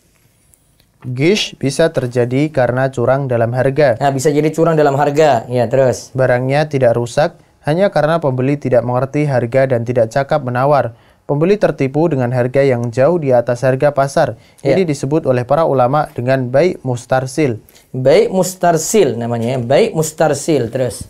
Gish bisa terjadi karena curang dalam harga. Bisa jadi curang dalam harga. Ya, terus. Barangnya tidak rusak hanya karena pembeli tidak mengerti harga dan tidak cakap menawar. Pembeli tertipu dengan harga yang jauh di atas harga pasar. Ini disebut oleh para ulama dengan bai' mustarsil. Bai' mustarsil namanya, bai' mustarsil. Terus.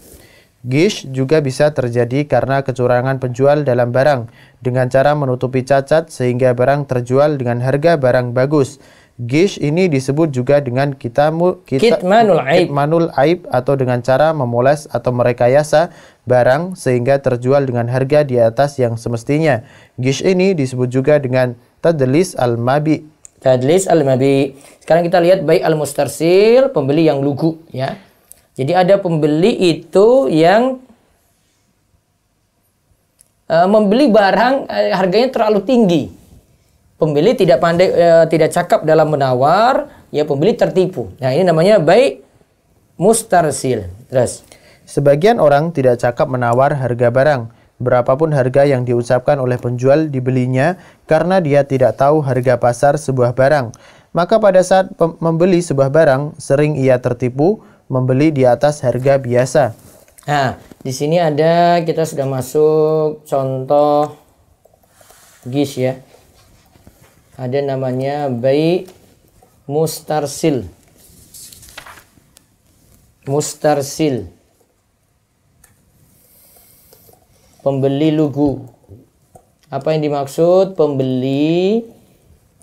Gish juga bisa terjadi karena kecurangan penjual dalam barang dengan cara menutupi cacat sehingga barang terjual dengan harga barang bagus. Gish ini disebut juga dengan kitmanul aib atau dengan cara memoles atau merekayasa barang sehingga terjual dengan harga di atas yang semestinya. Gish ini disebut juga dengan tadlis al-mabi. Tadlis al-mabi. Sekarang kita lihat bai al-mustarsil, pembeli yang lugu, ya. Jadi ada pembeli itu yang membeli barang harganya terlalu tinggi. Pembeli tidak pandai, tidak cakap dalam menawar, ya pembeli tertipu. Nah, ini namanya bai mustarsil. Terus, sebagian orang tidak cakap menawar harga barang, berapapun harga yang diucapkan oleh penjual dibelinya karena dia tidak tahu harga pasar sebuah barang. Maka pada saat membeli sebuah barang, sering ia tertipu membeli di atas harga biasa. Nah, di sini ada, kita sudah masuk contoh gish, ya. Ada namanya bai mustarsil. Mustarsil. Pembeli lugu. Apa yang dimaksud? Pembeli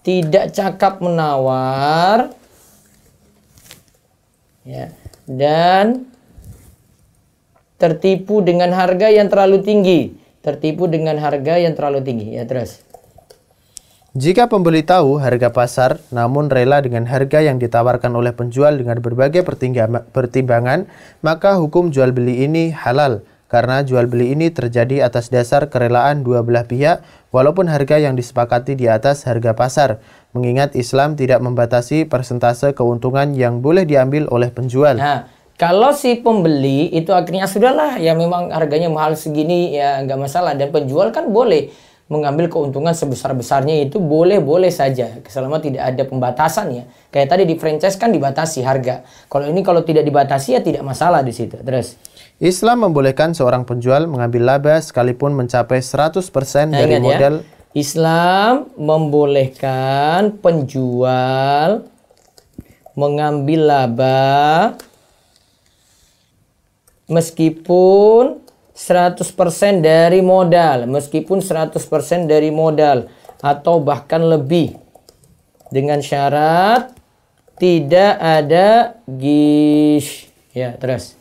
tidak cakap menawar, ya, dan tertipu dengan harga yang terlalu tinggi. Tertipu dengan harga yang terlalu tinggi. Ya, terus. Jika pembeli tahu harga pasar, namun rela dengan harga yang ditawarkan oleh penjual dengan berbagai pertimbangan, maka hukum jual beli ini halal. Karena jual beli ini terjadi atas dasar kerelaan dua belah pihak, walaupun harga yang disepakati di atas harga pasar. Mengingat Islam tidak membatasi persentase keuntungan yang boleh diambil oleh penjual. Nah, kalau si pembeli itu akhirnya sudahlah, ya memang harganya mahal segini, ya nggak masalah. Dan penjual kan boleh mengambil keuntungan sebesar-besarnya, itu boleh-boleh saja selama tidak ada pembatasan, ya. Kayak tadi di franchise kan dibatasi harga. Kalau ini kalau tidak dibatasi ya tidak masalah di situ. Terus, Islam membolehkan seorang penjual mengambil laba sekalipun mencapai 100% dari modal. Ya, Islam membolehkan penjual mengambil laba meskipun 100% dari modal, meskipun 100% dari modal atau bahkan lebih, dengan syarat tidak ada gish. Ya, terus.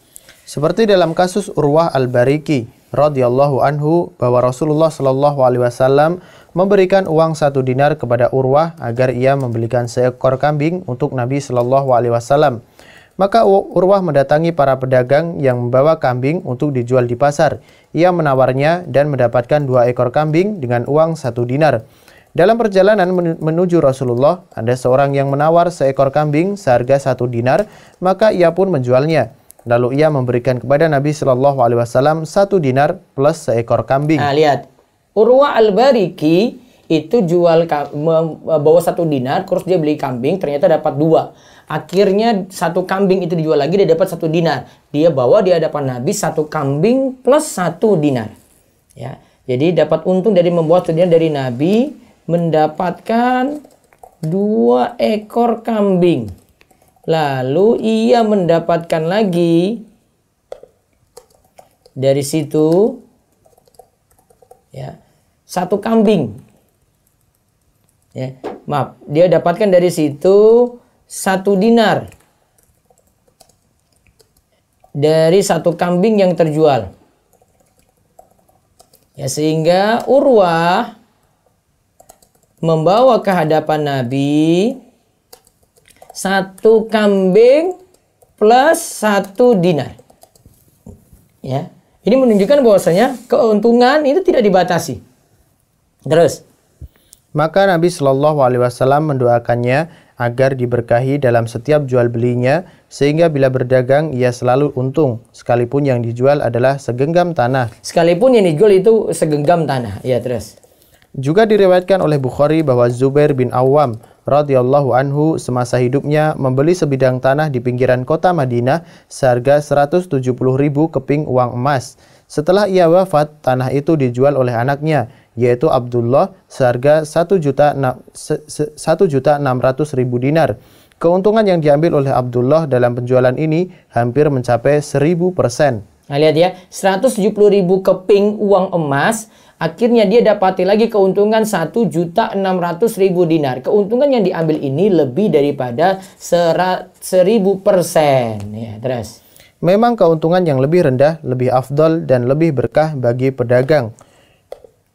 Seperti dalam kasus Urwah al-Bariki radhiyallahu anhu, bahwa Rasulullah shallallahu alaihi wasallam memberikan uang 1 dinar kepada Urwah agar ia membelikan seekor kambing untuk Nabi shallallahu alaihi wasallam. Maka Urwah mendatangi para pedagang yang membawa kambing untuk dijual di pasar. Ia menawarnya dan mendapatkan 2 ekor kambing dengan uang 1 dinar. Dalam perjalanan menuju Rasulullah, ada seorang yang menawar seekor kambing seharga 1 dinar, maka ia pun menjualnya. Lalu ia memberikan kepada Nabi Shallallahu Alaihi Wasallam 1 dinar plus seekor kambing. Nah, lihat, Urwah al-Bariki itu jual bawa 1 dinar, terus dia beli kambing, ternyata dapat 2. Akhirnya 1 kambing itu dijual lagi, dia dapat 1 dinar. Dia bawa di hadapan Nabi 1 kambing plus 1 dinar. Ya, jadi dapat untung dari membawa 1 dinar dari Nabi, mendapatkan 2 ekor kambing. Lalu ia mendapatkan lagi dari situ, ya, 1 kambing. Ya, maaf, dia dapatkan dari situ 1 dinar dari 1 kambing yang terjual. Ya, sehingga Urwah membawa ke hadapan Nabi 1 kambing plus 1 dinar. Ya, ini menunjukkan bahwasanya keuntungan itu tidak dibatasi. Terus, maka Nabi Shallallahu Alaihi Wasallam mendoakannya agar diberkahi dalam setiap jual belinya, sehingga bila berdagang ia selalu untung, sekalipun yang dijual adalah segenggam tanah. Sekalipun yang dijual itu segenggam tanah. Ya, terus. Juga diriwayatkan oleh Bukhari bahwa Zubair bin Awam radhiyallahu anhu semasa hidupnya membeli sebidang tanah di pinggiran kota Madinah seharga 170.000 keping uang emas. Setelah ia wafat, tanah itu dijual oleh anaknya, yaitu Abdullah, seharga 1.600.000 dinar. Keuntungan yang diambil oleh Abdullah dalam penjualan ini hampir mencapai 1000%. Nah, lihat ya, 170.000 keping uang emas, akhirnya dia dapati lagi keuntungan 1.600.000 dinar. Keuntungan yang diambil ini lebih daripada 1.000%. Ya, terus. Memang keuntungan yang lebih rendah, lebih afdol, dan lebih berkah bagi pedagang.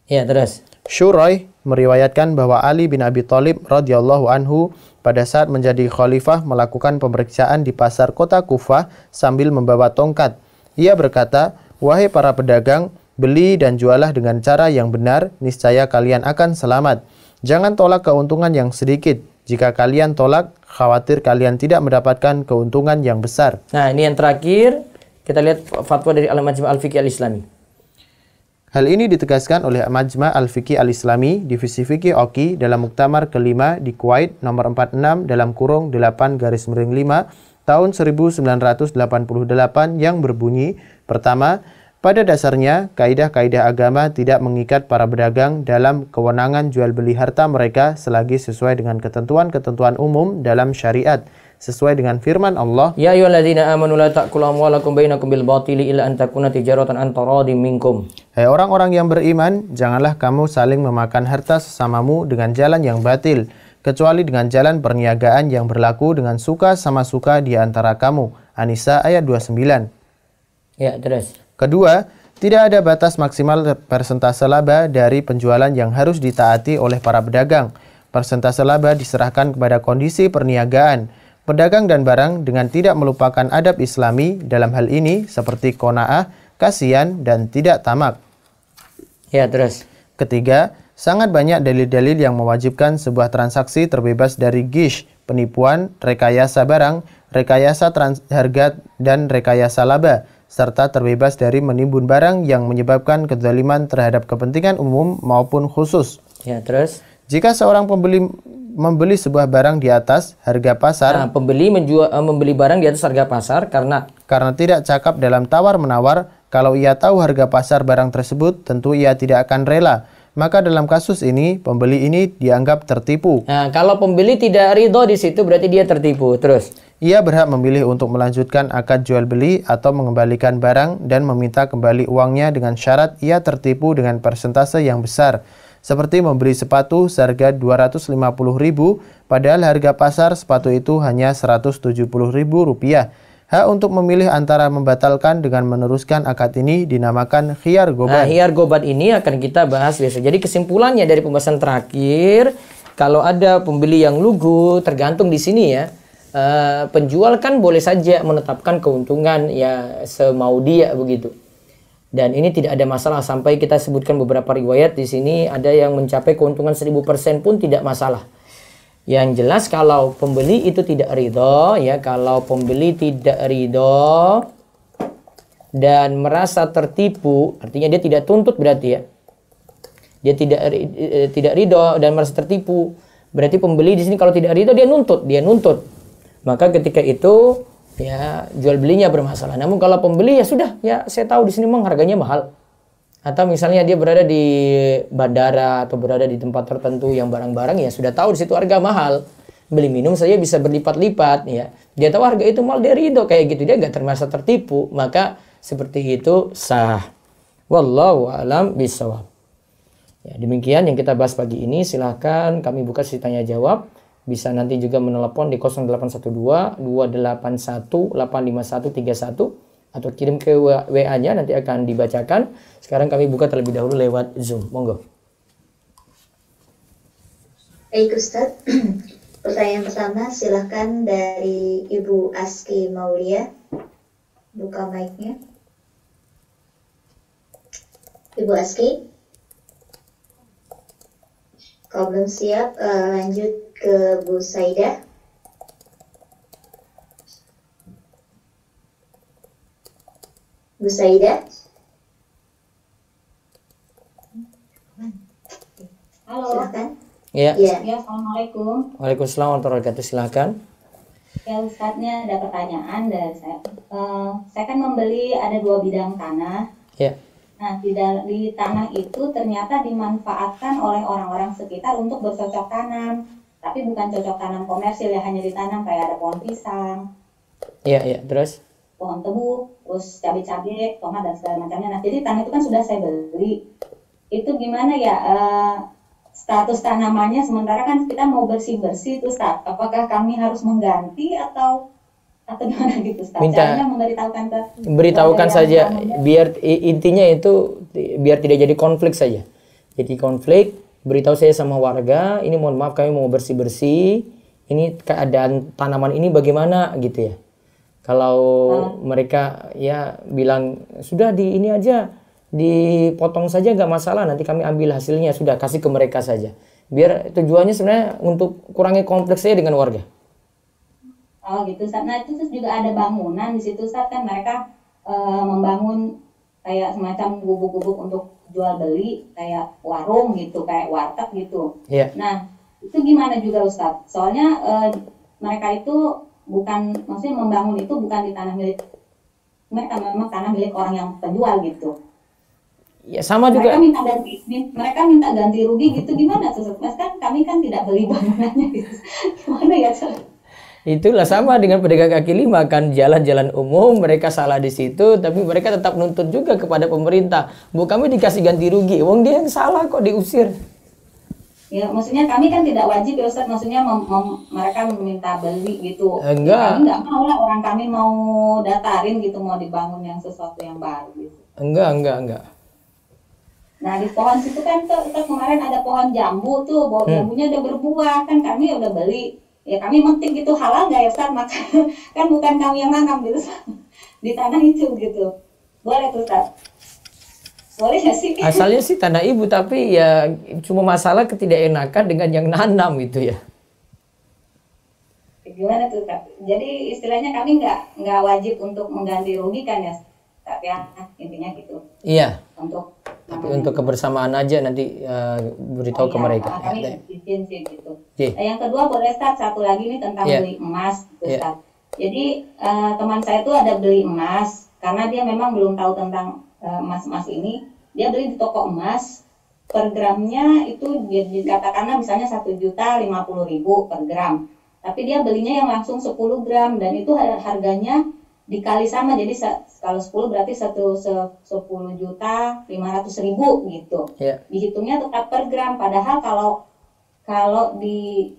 Ya, terus. Syurai meriwayatkan bahwa Ali bin Abi Thalib radhiyallahu anhu pada saat menjadi khalifah melakukan pemeriksaan di pasar kota Kufah sambil membawa tongkat. Ia berkata, "Wahai para pedagang, beli dan jualah dengan cara yang benar, niscaya kalian akan selamat. Jangan tolak keuntungan yang sedikit. Jika kalian tolak, khawatir kalian tidak mendapatkan keuntungan yang besar." Nah, ini yang terakhir, kita lihat fatwa dari Al-Majma' Al-Fiqh Al-Islami. Hal ini ditegaskan oleh Majma' Al-Fiqh Al-Islami, Divisi Fikih Oki dalam Muktamar kelima di Kuwait nomor 46 dalam kurung 8/5 tahun 1988 yang berbunyi, pertama, pada dasarnya kaidah-kaidah agama tidak mengikat para pedagang dalam kewenangan jual beli harta mereka selagi sesuai dengan ketentuan-ketentuan umum dalam syariat, sesuai dengan firman Allah, Ya ayyuhalladzina amanu la ta'kulu amwalakum bainakum bil batili illa an takuna tijaratan an taradin minkum. Hai orang-orang yang beriman, janganlah kamu saling memakan harta sesamamu dengan jalan yang batil, kecuali dengan jalan perniagaan yang berlaku dengan suka sama suka di antara kamu. An-Nisa ayat 29. Ya, terus. Kedua, tidak ada batas maksimal persentase laba dari penjualan yang harus ditaati oleh para pedagang. Persentase laba diserahkan kepada kondisi perniagaan. Pedagang dan barang dengan tidak melupakan adab Islami dalam hal ini seperti qanaah, kasihan, dan tidak tamak. Ya, terus. Ketiga, sangat banyak dalil-dalil yang mewajibkan sebuah transaksi terbebas dari ghish, penipuan, rekayasa barang, rekayasa harga, dan rekayasa laba, serta terbebas dari menimbun barang yang menyebabkan kezaliman terhadap kepentingan umum maupun khusus. Ya, terus. Jika seorang membeli sebuah barang di atas harga pasar, Nah, pembeli membeli barang di atas harga pasar karena tidak cakap dalam tawar-menawar, kalau ia tahu harga pasar barang tersebut, tentu ia tidak akan rela. Maka dalam kasus ini, pembeli ini dianggap tertipu. Nah, kalau pembeli tidak ridho di situ berarti dia tertipu. Terus. Ia berhak memilih untuk melanjutkan akad jual beli atau mengembalikan barang dan meminta kembali uangnya dengan syarat ia tertipu dengan persentase yang besar. Seperti membeli sepatu seharga 250.000, padahal harga pasar sepatu itu hanya 170.000 rupiah. Hak untuk memilih antara membatalkan dengan meneruskan akad ini dinamakan khiyar gobat. Nah, khiyar gobat ini akan kita bahas besok. Jadi kesimpulannya dari pembahasan terakhir, kalau ada pembeli yang lugu, tergantung di sini ya. Penjual kan boleh saja menetapkan keuntungan ya semau dia begitu. Dan ini tidak ada masalah, sampai kita sebutkan beberapa riwayat di sini ada yang mencapai keuntungan 1000% pun tidak masalah. Yang jelas kalau pembeli itu tidak ridho, ya, kalau pembeli tidak ridho dan merasa tertipu, artinya dia tidak tuntut berarti ya. Dia tidak ridho dan merasa tertipu, berarti pembeli di sini kalau tidak ridho dia nuntut. Maka ketika itu ya jual belinya bermasalah. Namun kalau pembeli ya sudah, ya saya tahu di sini memang harganya mahal. Atau misalnya dia berada di bandara atau berada di tempat tertentu yang barang-barang ya sudah tahu di situ harga mahal. Beli minum saja bisa berlipat-lipat ya. Dia tahu harga itu mahal, dia ridho kayak gitu, dia nggak termasa tertipu. Maka seperti itu sah. Wallahu a'lam bishawab. Ya, demikian yang kita bahas pagi ini. Silahkan kami buka sesi tanya jawab. Bisa nanti juga menelepon di 0812 281 85131 atau kirim ke WA-nya, nanti akan dibacakan. Sekarang kami buka terlebih dahulu lewat Zoom. Monggo. Baik Ustadz, pertanyaan pertama silahkan dari Ibu Aski Maulia. Buka mic-nya. Ibu Aski. Kalau belum siap, lanjut ke Bu Saidah. Bu Saidah. Halo. Silakan. Ya. Ya. Ya, Assalamualaikum. Waalaikumsalam warahmatullahi wabarakatuh. Silahkan. Ya, Ustadznya ada pertanyaan dari saya. Saya kan membeli ada 2 bidang tanah. Ya. Nah, di tanah itu ternyata dimanfaatkan oleh orang-orang sekitar untuk bercocok tanam. Tapi bukan cocok tanam komersil ya, hanya ditanam kayak ada pohon pisang. Iya, terus? pohon tebu, terus cabai-cabai, tomat dan segala macamnya. Nah, jadi tanah itu kan sudah saya beli. Itu gimana ya status tanamannya, sementara kan kita mau bersih-bersih tuh Ustaz. Apakah kami harus mengganti atau gimana gitu Ustaz? Caranya memberitahukan beritahukan saja biar intinya itu biar tidak jadi konflik saja. Jadi konflik, beritahu saya sama warga, ini mohon maaf kami mau bersih-bersih, ini keadaan tanaman ini bagaimana gitu ya. Kalau mereka ya bilang sudah di ini aja, dipotong saja nggak masalah, nanti kami ambil hasilnya, sudah kasih ke mereka saja. Biar tujuannya sebenarnya untuk kurangi konflik saya dengan warga. Oh gitu Ustaz. Nah itu juga ada bangunan di situ Ustaz, kan mereka membangun kayak semacam gubuk-gubuk untuk jual beli, kayak warung gitu, kayak warteg gitu. Yeah. Nah itu gimana juga Ustaz? Soalnya mereka itu maksudnya membangun itu bukan di tanah milik mereka, memang tanah milik orang yang penjual gitu. Ya sama juga. Mereka minta ganti rugi gitu, gimana tuh Mas? Kan kami kan tidak beli bangunannya gitu. Gimana ya Ustaz? Itulah sama dengan pedagang kaki lima, kan jalan-jalan umum, mereka salah di situ, tapi mereka tetap nuntut juga kepada pemerintah. Bu, kami dikasih ganti rugi, wong dia yang salah kok diusir. Ya, maksudnya kami kan tidak wajib ya Ustaz, maksudnya mereka meminta beli gitu. Enggak. Ya, kami nggak mau lah, orang kami mau datarin gitu, mau dibangun yang sesuatu yang baru gitu. Enggak. Nah di pohon situ kan kita kemarin ada pohon jambu tuh, jambunya udah berbuah, kan kami udah beli. Ya kami metik gitu, halal nggak ya Ustaz? Makanya kan bukan kami yang nanam gitu di tanah itu gitu. Boleh tuh Ustaz? Boleh nggak sih? Asalnya sih tanah ibu, tapi ya cuma masalah ketidakenakan dengan yang nanam itu ya. Gimana tuh Kak? Jadi istilahnya kami nggak wajib untuk mengganti rugi kan ya? Tapi ya intinya gitu. Iya. Tapi untuk kebersamaan aja nanti beritahu ke mereka. Kami izin sih gitu. Yeah. Yang kedua boleh Ustaz, satu lagi nih tentang beli emas gitu, Ustaz. Jadi teman saya tuh ada beli emas karena dia memang belum tahu tentang emas-emas ini. Dia beli di toko emas, per gramnya itu dikatakanlah misalnya 1.050.000 per gram. Tapi dia belinya yang langsung 10 gram dan itu harganya dikali sama, jadi kalau 10 berarti 10.500.000 gitu. Yeah. Dihitungnya tetap per gram, padahal kalau di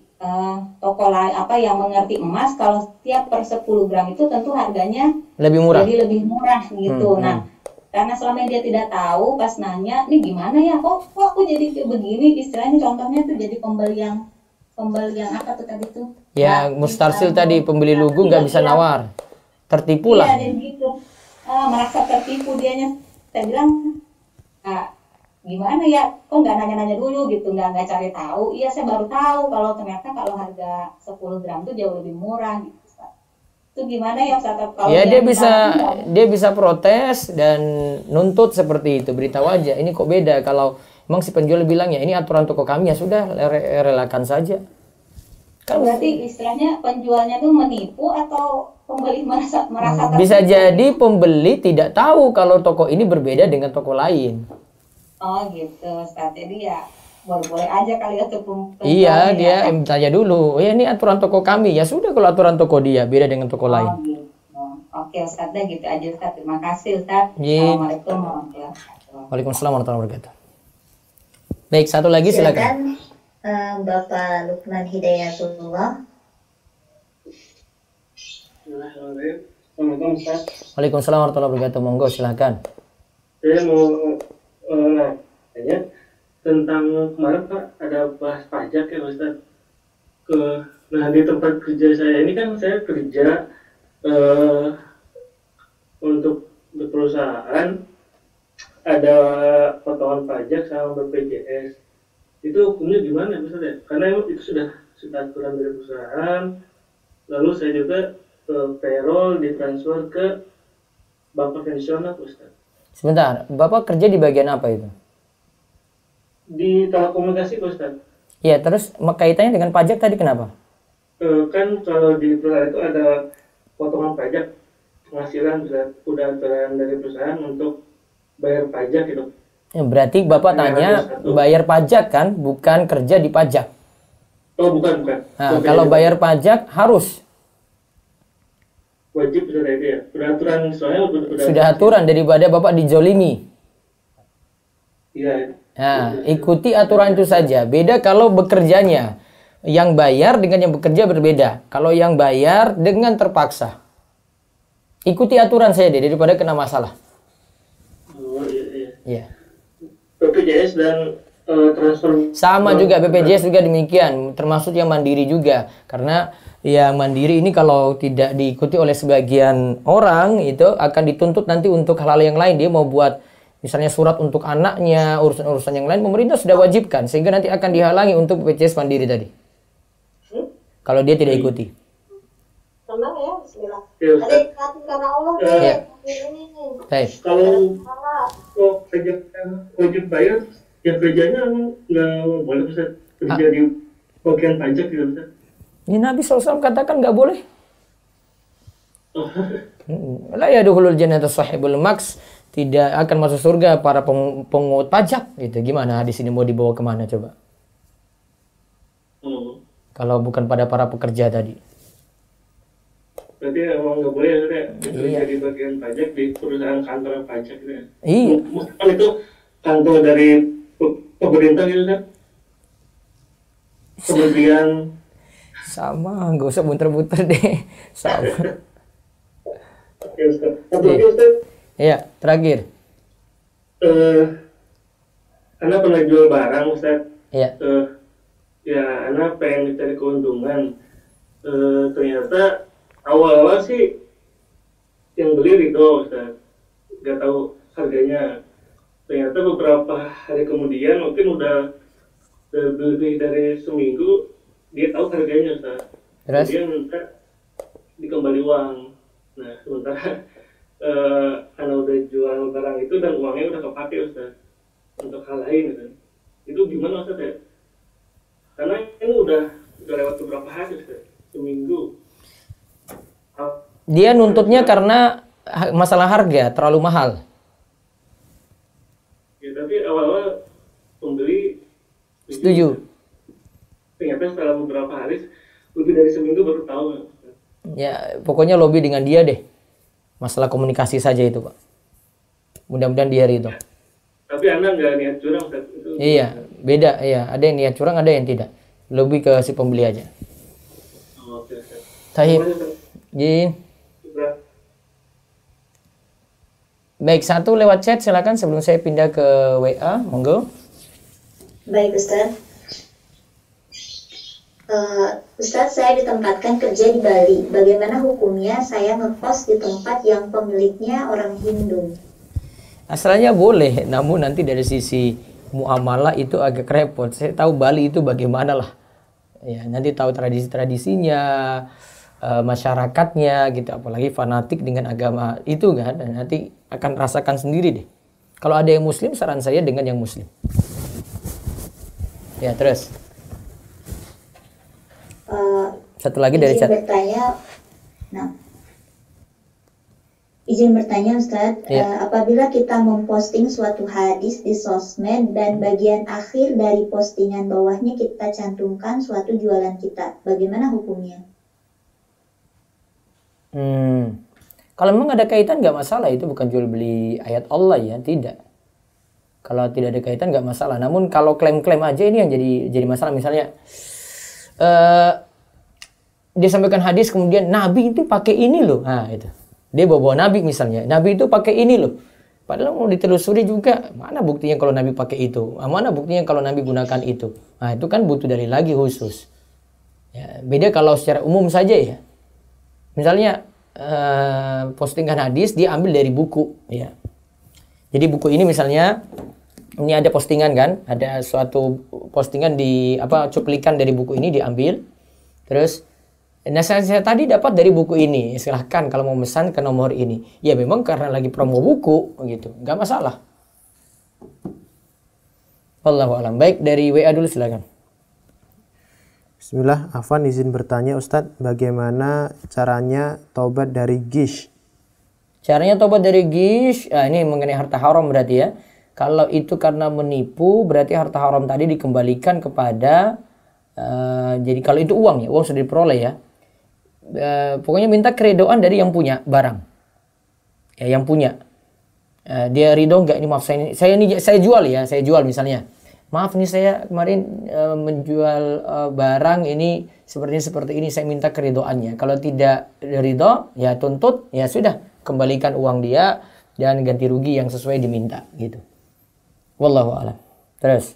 toko lain yang mengerti emas, kalau tiap per 10 gram itu tentu harganya lebih murah. Jadi lebih murah gitu. Nah, karena selama dia tidak tahu, pas nanya, nih gimana ya, kok aku jadi begini, istilahnya contohnya tuh jadi pembeli yang apa tuh tadi tuh? Ya, mustarsil tadi, pembeli lugu nggak bisa nawar. Tertipu lah. Iya, gitu. Merasa tertipu dianya. Saya bilang, gimana ya, kok nggak nanya-nanya dulu gitu, nggak cari tahu. Iya, saya baru tahu kalau ternyata kalau harga 10 gram tuh jauh lebih murah gitu. Itu gimana ya Ustaz? Kalau ya dia bisa protes dan nuntut seperti itu, beritahu aja. Ini kok beda, kalau emang si penjual bilang ya ini aturan toko kami, ya sudah relakan saja. Kan berarti istilahnya penjualnya tuh menipu atau pembeli merasa bisa jadi pembeli tidak tahu kalau toko ini berbeda dengan toko lain. Oh gitu Ustaz. Jadi ya boleh aja kali ya tuh iya, dia tanya dulu, oh ya ini aturan toko kami, ya sudah kalau aturan toko dia beda dengan toko lain. Gitu. Oke Ustaz, gitu aja Ustaz. Terima kasih Ustaz. Assalamualaikum warahmatullahi wabarakatuh. Waalaikumsalam warahmatullahi wabarakatuh. Baik, satu lagi silakan. Bapak Lukman Hidayatullah. Assalamualaikum Ustaz. Waalaikumsalam warahmatullahi wabarakatuh. Monggo silakan. Saya mau nanya tentang kemarin Pak ada bahas pajak ya Ustaz. Nah di tempat kerja saya ini kan saya kerja untuk perusahaan, ada potongan pajak sama BPJS. Itu hukumnya gimana Ustaz ya? Karena itu sudah aturan dari perusahaan. Lalu saya juga payroll ditransfer ke bank konvensional Ustaz. Sebentar, Bapak kerja di bagian apa itu? Di telekomunikasi Ustaz. Iya, terus kaitannya dengan pajak tadi kenapa? Kan kalau di perusahaan itu ada potongan pajak penghasilan, udah aturan dari perusahaan untuk bayar pajak gitu. Ya, berarti Bapak tanya bayar pajak kan, bukan kerja di pajak. Oh bukan. Nah, kalau bayar pajak harus. Wajib sudah itu ya. Udah aturan soalnya udah Sudah aturan daripada Bapak dijolimi. Iya. Nah, ikuti aturan itu saja. Beda kalau bekerjanya. Yang bayar dengan yang bekerja berbeda. Kalau yang bayar dengan terpaksa. Ikuti aturan saya deh, daripada kena masalah. Oh iya iya. Iya. BPJS dan transfer Sama juga BPJS juga demikian, termasuk yang mandiri juga. Karena yang mandiri ini kalau tidak diikuti oleh sebagian orang itu akan dituntut nanti untuk hal-hal yang lain. Dia mau buat misalnya surat untuk anaknya, urusan-urusan yang lain pemerintah sudah wajibkan, sehingga nanti akan dihalangi untuk BPJS mandiri tadi. Kalau dia tidak ikuti. Tenang ya, bismillah. Iya, Ada ikhlasin karena Allah Iya. ini. Baik. kalau pajak wajib bayar, yang kerjanya nggak boleh Ustaz kerja di bagian pajak gitu Ustaz. Ini Nabi SAW katakan nggak boleh. Oh, La yadkhulul jannata sahibul maks, tidak akan masuk surga para pengungut pajak. Gitu. Gimana hadis ini mau dibawa kemana coba? oh. Kalau bukan pada para pekerja tadi. Berarti emang nggak boleh ya Ustaz, kerja Iya. di bagian pajak di perusahaan kantor pajak gitu ya. Iya. Mungkin itu kantor dari pemerintah gitu Ustaz. Kemudian Sama, nggak usah muter-muter deh. Sama. ya Ustaz. Satu lagi Ustaz, Iya, terakhir. Anda pernah jual barang Ustaz. Iya. Ya, Anda pengen mencari keuntungan. Ternyata awal-awal sih yang beli itu Ustaz, nggak tahu harganya. Ternyata beberapa hari kemudian, mungkin udah lebih dari seminggu, dia tahu harganya Ustaz. Terus? Dia minta dikembali uang. Nah, sementara Anda udah jual barang itu dan uangnya udah kepake Ustaz untuk hal lain gitu. Itu gimana Ustaz ya? Karena ini udah lewat beberapa hari Ustaz, seminggu. Dia nuntutnya karena masalah harga terlalu mahal. Ya, tapi awal-awal pembeli Setuju. Ternyata setelah beberapa hari, lebih dari seminggu baru tahu. Ya, pokoknya lobby dengan dia deh. Masalah komunikasi saja itu, Pak. Mudah-mudahan di hari itu. Tapi Anda nggak niat curang Ustaz. Itu Iya, beda. Iya, ada yang niat curang, ada yang tidak. Lebih ke si pembeli aja. oke Ustaz. Tahib. Terima kasih, Ustaz. Jin. Udah. Baik, satu lewat chat silakan sebelum saya pindah ke WA, monggo. Baik Ustaz. Ustaz, saya ditempatkan kerja di Bali. Bagaimana hukumnya saya ngekos di tempat yang pemiliknya orang Hindu? Asalnya boleh, namun nanti dari sisi muamalah itu agak repot. Saya tahu Bali itu bagaimana lah. Ya, nanti tahu tradisi-tradisinya, masyarakatnya gitu, apalagi fanatik dengan agama itu kan, dan nanti akan rasakan sendiri deh. Kalau ada yang muslim, saran saya dengan yang muslim. Ya, terus. Satu lagi dari Izin chat. bertanya, izin bertanya Ustadz, Iya. apabila kita memposting suatu hadis di sosmed dan bagian akhir dari postingan bawahnya kita cantumkan suatu jualan kita, bagaimana hukumnya? Kalau memang ada kaitan nggak masalah, itu bukan jual beli ayat Allah ya, tidak. Kalau tidak ada kaitan nggak masalah. Namun kalau klaim-klaim aja ini yang jadi masalah. Misalnya dia sampaikan hadis kemudian Nabi itu pakai ini loh, nah itu. Dia bawa Nabi misalnya, Nabi itu pakai ini loh. Padahal mau ditelusuri juga, mana buktinya kalau Nabi pakai itu? Mana buktinya kalau Nabi gunakan itu? Nah itu kan butuh dalil lagi khusus. Ya, beda kalau secara umum saja ya. Misalnya postingan hadis dia ambil dari buku ya. Jadi buku ini misalnya ini ada postingan kan, ada suatu postingan cuplikan dari buku ini diambil. Terus saya tadi dapat dari buku ini, silahkan kalau mau pesan ke nomor ini. Ya memang karena lagi promo buku gitu, nggak masalah. Wallahu a'lam. Baik, dari WA dulu silakan. Bismillah, Afwan izin bertanya Ustadz, bagaimana caranya taubat dari gish? Caranya tobat dari gish, ini mengenai harta haram berarti ya. Kalau itu karena menipu, berarti harta haram tadi dikembalikan kepada, jadi kalau itu uang ya, uang sudah diperoleh ya. Pokoknya minta keredoan dari yang punya barang. ya, yang punya. Dia ridho nggak, ini maaf saya jual ya, saya jual misalnya. Maaf nih saya kemarin menjual barang ini seperti ini, saya minta keridoannya. Kalau tidak ridho, ya tuntut, ya sudah, kembalikan uang dia dan ganti rugi yang sesuai diminta gitu. Wallahu a'lam. Terus,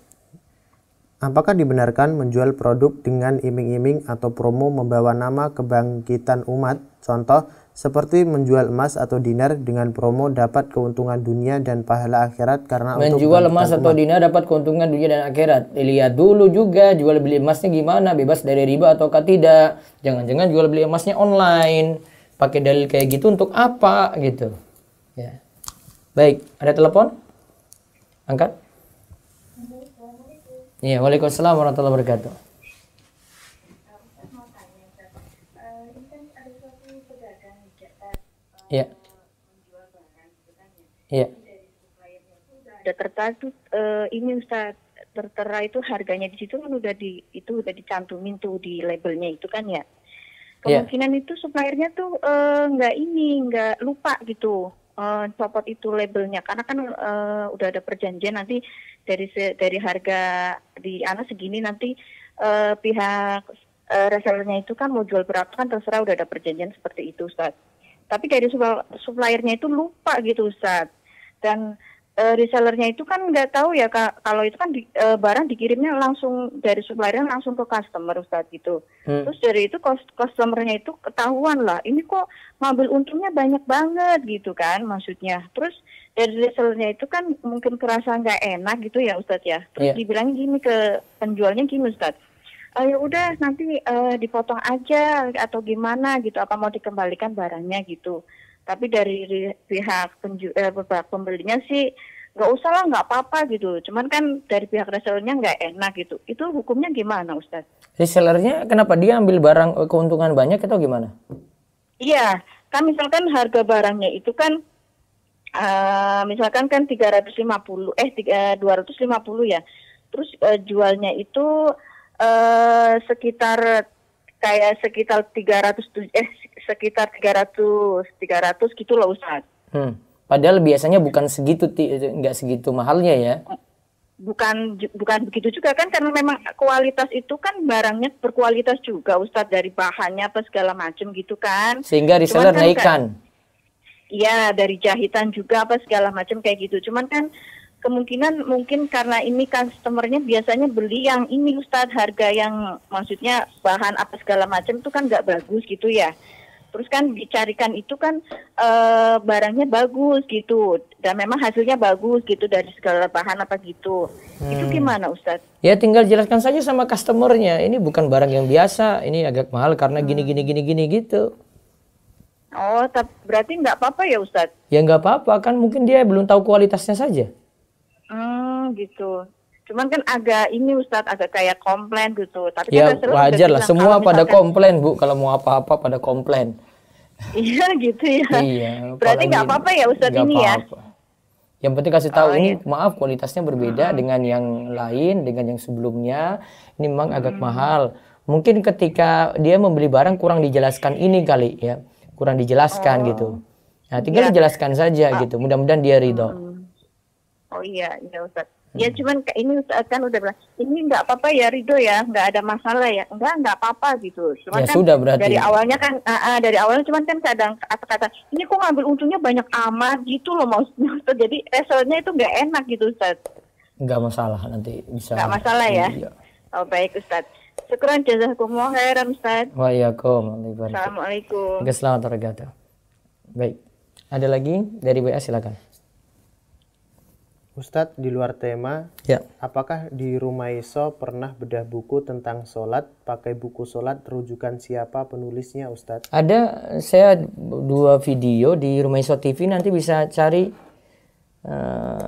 apakah dibenarkan menjual produk dengan iming-iming atau promo membawa nama kebangkitan umat? Contoh, seperti menjual emas atau dinar dengan promo dapat keuntungan dunia dan pahala akhirat karena menjual emas atau dinar dapat keuntungan dunia dan akhirat. Dilihat dulu juga jual beli emasnya gimana, bebas dari riba ataukah tidak. Jangan-jangan jual beli emasnya online, pakai dalil kayak gitu untuk apa gitu. Ya. Baik, ada telepon? Angkat. Iya, waalaikumsalam warahmatullahi wabarakatuh. Iya. Iya. Udah tertera ini Ustaz, tertera itu harganya di situ kan udah dicantumin tuh di labelnya itu kan ya. Kemungkinan itu suppliernya tuh nggak lupa gitu. Copot itu labelnya karena kan udah ada perjanjian nanti dari harga di anak segini nanti pihak resellernya itu kan mau jual berapa kan terserah, udah ada perjanjian seperti itu Ustaz. Tapi dari suppliernya itu lupa gitu Ustaz. Dan resellernya itu kan nggak tahu ya kalau itu kan barang dikirimnya langsung dari suppliernya langsung ke customer Ustaz gitu. Terus dari itu customernya itu ketahuan lah, ini kok ngambil untungnya banyak banget gitu kan maksudnya. Terus dari resellernya itu kan mungkin kerasa nggak enak gitu ya Ustaz ya. Terus dibilang gini ke penjualnya gini Ustaz, ya udah nanti dipotong aja atau gimana gitu, apa mau dikembalikan barangnya gitu. Tapi dari pihak pembelinya sih nggak usah lah, nggak apa-apa gitu. Cuman kan dari pihak resellernya nggak enak gitu. Itu hukumnya gimana Ustaz? Resellernya kenapa dia ambil barang keuntungan banyak atau gimana? Iya, kan misalkan harga barangnya itu kan misalkan kan 250 ya. Terus jualnya itu sekitar 300 gitu loh Ustaz. Padahal biasanya bukan segitu, nggak segitu mahalnya ya. Bukan begitu juga kan, karena memang kualitas itu kan barangnya berkualitas juga Ustaz, dari bahannya apa segala macam gitu kan. Sehingga reseller naikkan. Iya, dari jahitan juga apa segala macam kayak gitu. Cuman kan kemungkinan mungkin karena ini customernya biasanya beli yang ini Ustadz, harga yang maksudnya bahan apa segala macam itu kan nggak bagus gitu ya. Terus kan dicarikan itu kan barangnya bagus gitu, dan memang hasilnya bagus gitu dari segala bahan apa gitu. Itu gimana Ustadz? Ya tinggal jelaskan saja sama customernya, ini bukan barang yang biasa, ini agak mahal karena gini gitu. Oh, berarti nggak apa-apa ya Ustadz? Ya nggak apa-apa, kan mungkin dia belum tahu kualitasnya saja. Gitu. Cuman kan agak ini Ustadz, agak kayak komplain gitu. Tapi ya kan wajar lah, semua pada komplain Bu, kalau mau apa-apa pada komplain. Iya gitu ya. Iya. Berarti nggak apa-apa ya Ustadz ini apa-apa. Yang penting kasih tahu ini iya. Maaf kualitasnya berbeda dengan yang lain, dengan yang sebelumnya. Ini memang agak mahal. Mungkin ketika dia membeli barang kurang dijelaskan ini kali ya, kurang dijelaskan gitu. Nah tinggal dijelaskan saja gitu. Mudah-mudahan dia ridho. Oh iya Ustaz. Ya cuman ini Ustaz kan udah bilang, ini nggak apa-apa ya ridho ya, nggak ada masalah ya. Nggak apa-apa gitu. Cuman ya kan sudah berarti. Dari awalnya cuman kan kadang kata-kata, ini kok ngambil untungnya banyak amat gitu loh maksudnya Ustaz. Jadi reselnya itu nggak enak gitu Ustaz. Nggak masalah, nanti bisa. Nggak masalah ya. Iya. Oh baik Ustaz. Syukran jazakumullah khairan Ustaz. Waalaikumsalam. Assalamualaikum. Selamat warahmatullahi. Baik. Ada lagi dari WA, silakan. Ustadz, di luar tema, apakah di Rumah Iso pernah bedah buku tentang sholat, pakai buku sholat, rujukan siapa penulisnya Ustadz? Ada, saya 2 video di Rumah Iso TV, nanti bisa cari,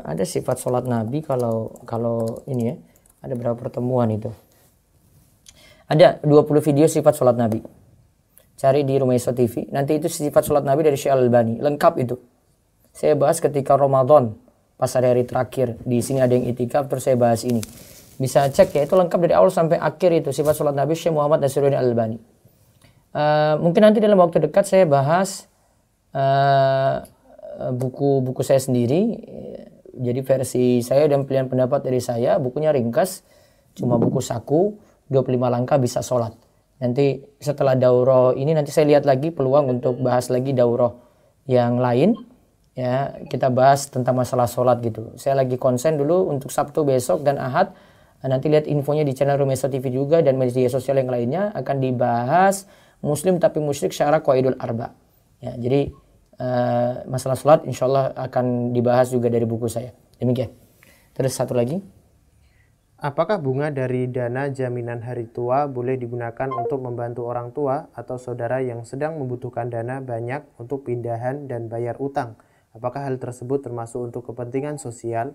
ada sifat sholat Nabi, kalau ini ya, ada berapa pertemuan itu. Ada 20 video sifat sholat Nabi. Cari di Rumah Iso TV, nanti itu sifat sholat Nabi dari Syekh Al-Albani, lengkap itu. Saya bahas ketika Ramadan. Pas hari-hari terakhir, di sini ada yang itikaf, terus saya bahas ini. Bisa cek ya, itu lengkap dari awal sampai akhir itu, sifat sholat Nabi Syekh Muhammad Nasiruddin Al-Albani. Mungkin nanti dalam waktu dekat saya bahas buku saya sendiri. Jadi versi saya dan pilihan pendapat dari saya, bukunya ringkas, cuma buku saku, 25 langkah bisa sholat. Nanti setelah daurah ini nanti saya lihat lagi peluang untuk bahas lagi daurah yang lain. Ya, kita bahas tentang masalah sholat gitu. Saya lagi konsen dulu untuk Sabtu besok dan Ahad. Nanti lihat infonya di channel Rumeso TV juga dan media sosial yang lainnya akan dibahas Muslim tapi musyrik syara qaidul arba. Ya, jadi masalah sholat insya Allah akan dibahas juga dari buku saya. Demikian. Terus satu lagi. Apakah bunga dari dana jaminan hari tua boleh digunakan untuk membantu orang tua atau saudara yang sedang membutuhkan dana banyak untuk pindahan dan bayar utang? Apakah hal tersebut termasuk untuk kepentingan sosial?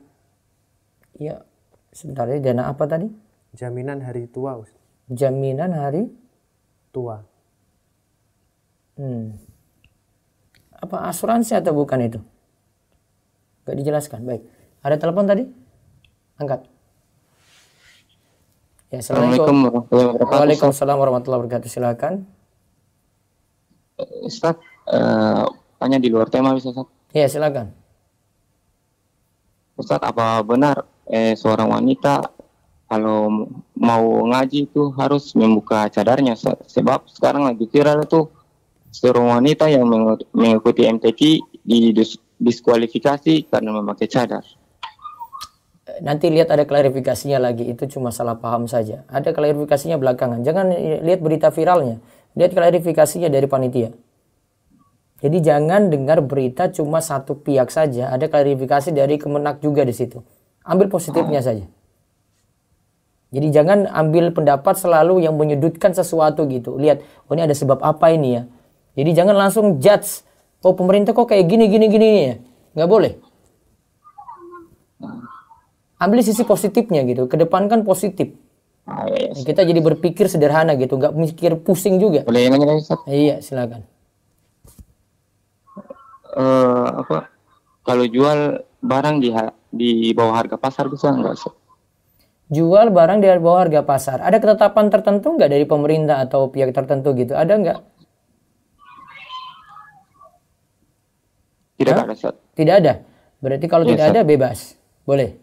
Ya, sebenarnya dana apa tadi? Jaminan hari tua. Jaminan hari tua. Apa asuransi atau bukan itu? Gak dijelaskan. Baik. Ada telepon tadi? Angkat. Ya, Assalamualaikum warahmatullahi wabarakatuh. Waalaikumsalam warahmatullahi wabarakatuh. Silakan. Ustaz, tanya di luar tema bisa Ustaz? Ya, silakan. Ustaz, apa benar seorang wanita kalau mau ngaji itu harus membuka cadarnya Ustaz? Sebab sekarang lagi viral itu seorang wanita yang mengikuti MTQ didiskualifikasi karena memakai cadar. Nanti lihat ada klarifikasinya lagi, itu cuma salah paham saja. Ada klarifikasinya belakangan. Jangan lihat berita viralnya, lihat klarifikasinya dari panitia. Jadi jangan dengar berita cuma satu pihak saja, ada klarifikasi dari Kemenak juga di situ. Ambil positifnya saja. Jadi jangan ambil pendapat selalu yang menyudutkan sesuatu gitu. Lihat, oh ini ada sebab apa ini ya. Jadi jangan langsung judge, oh pemerintah kok kayak gini ya. Nggak boleh. Ambil sisi positifnya gitu, kedepankan positif. Kita jadi berpikir sederhana gitu, nggak mikir pusing juga. Boleh nanya Ustaz? Iya, silakan. Kalau jual barang di bawah harga pasar bisa nggak Ustaz? Jual barang di bawah harga pasar, ada ketetapan tertentu nggak dari pemerintah atau pihak tertentu gitu? Ada nggak? Tidak ada Ustaz. Tidak ada. Berarti kalau Ya, tidak Ustaz. ada bebas, boleh.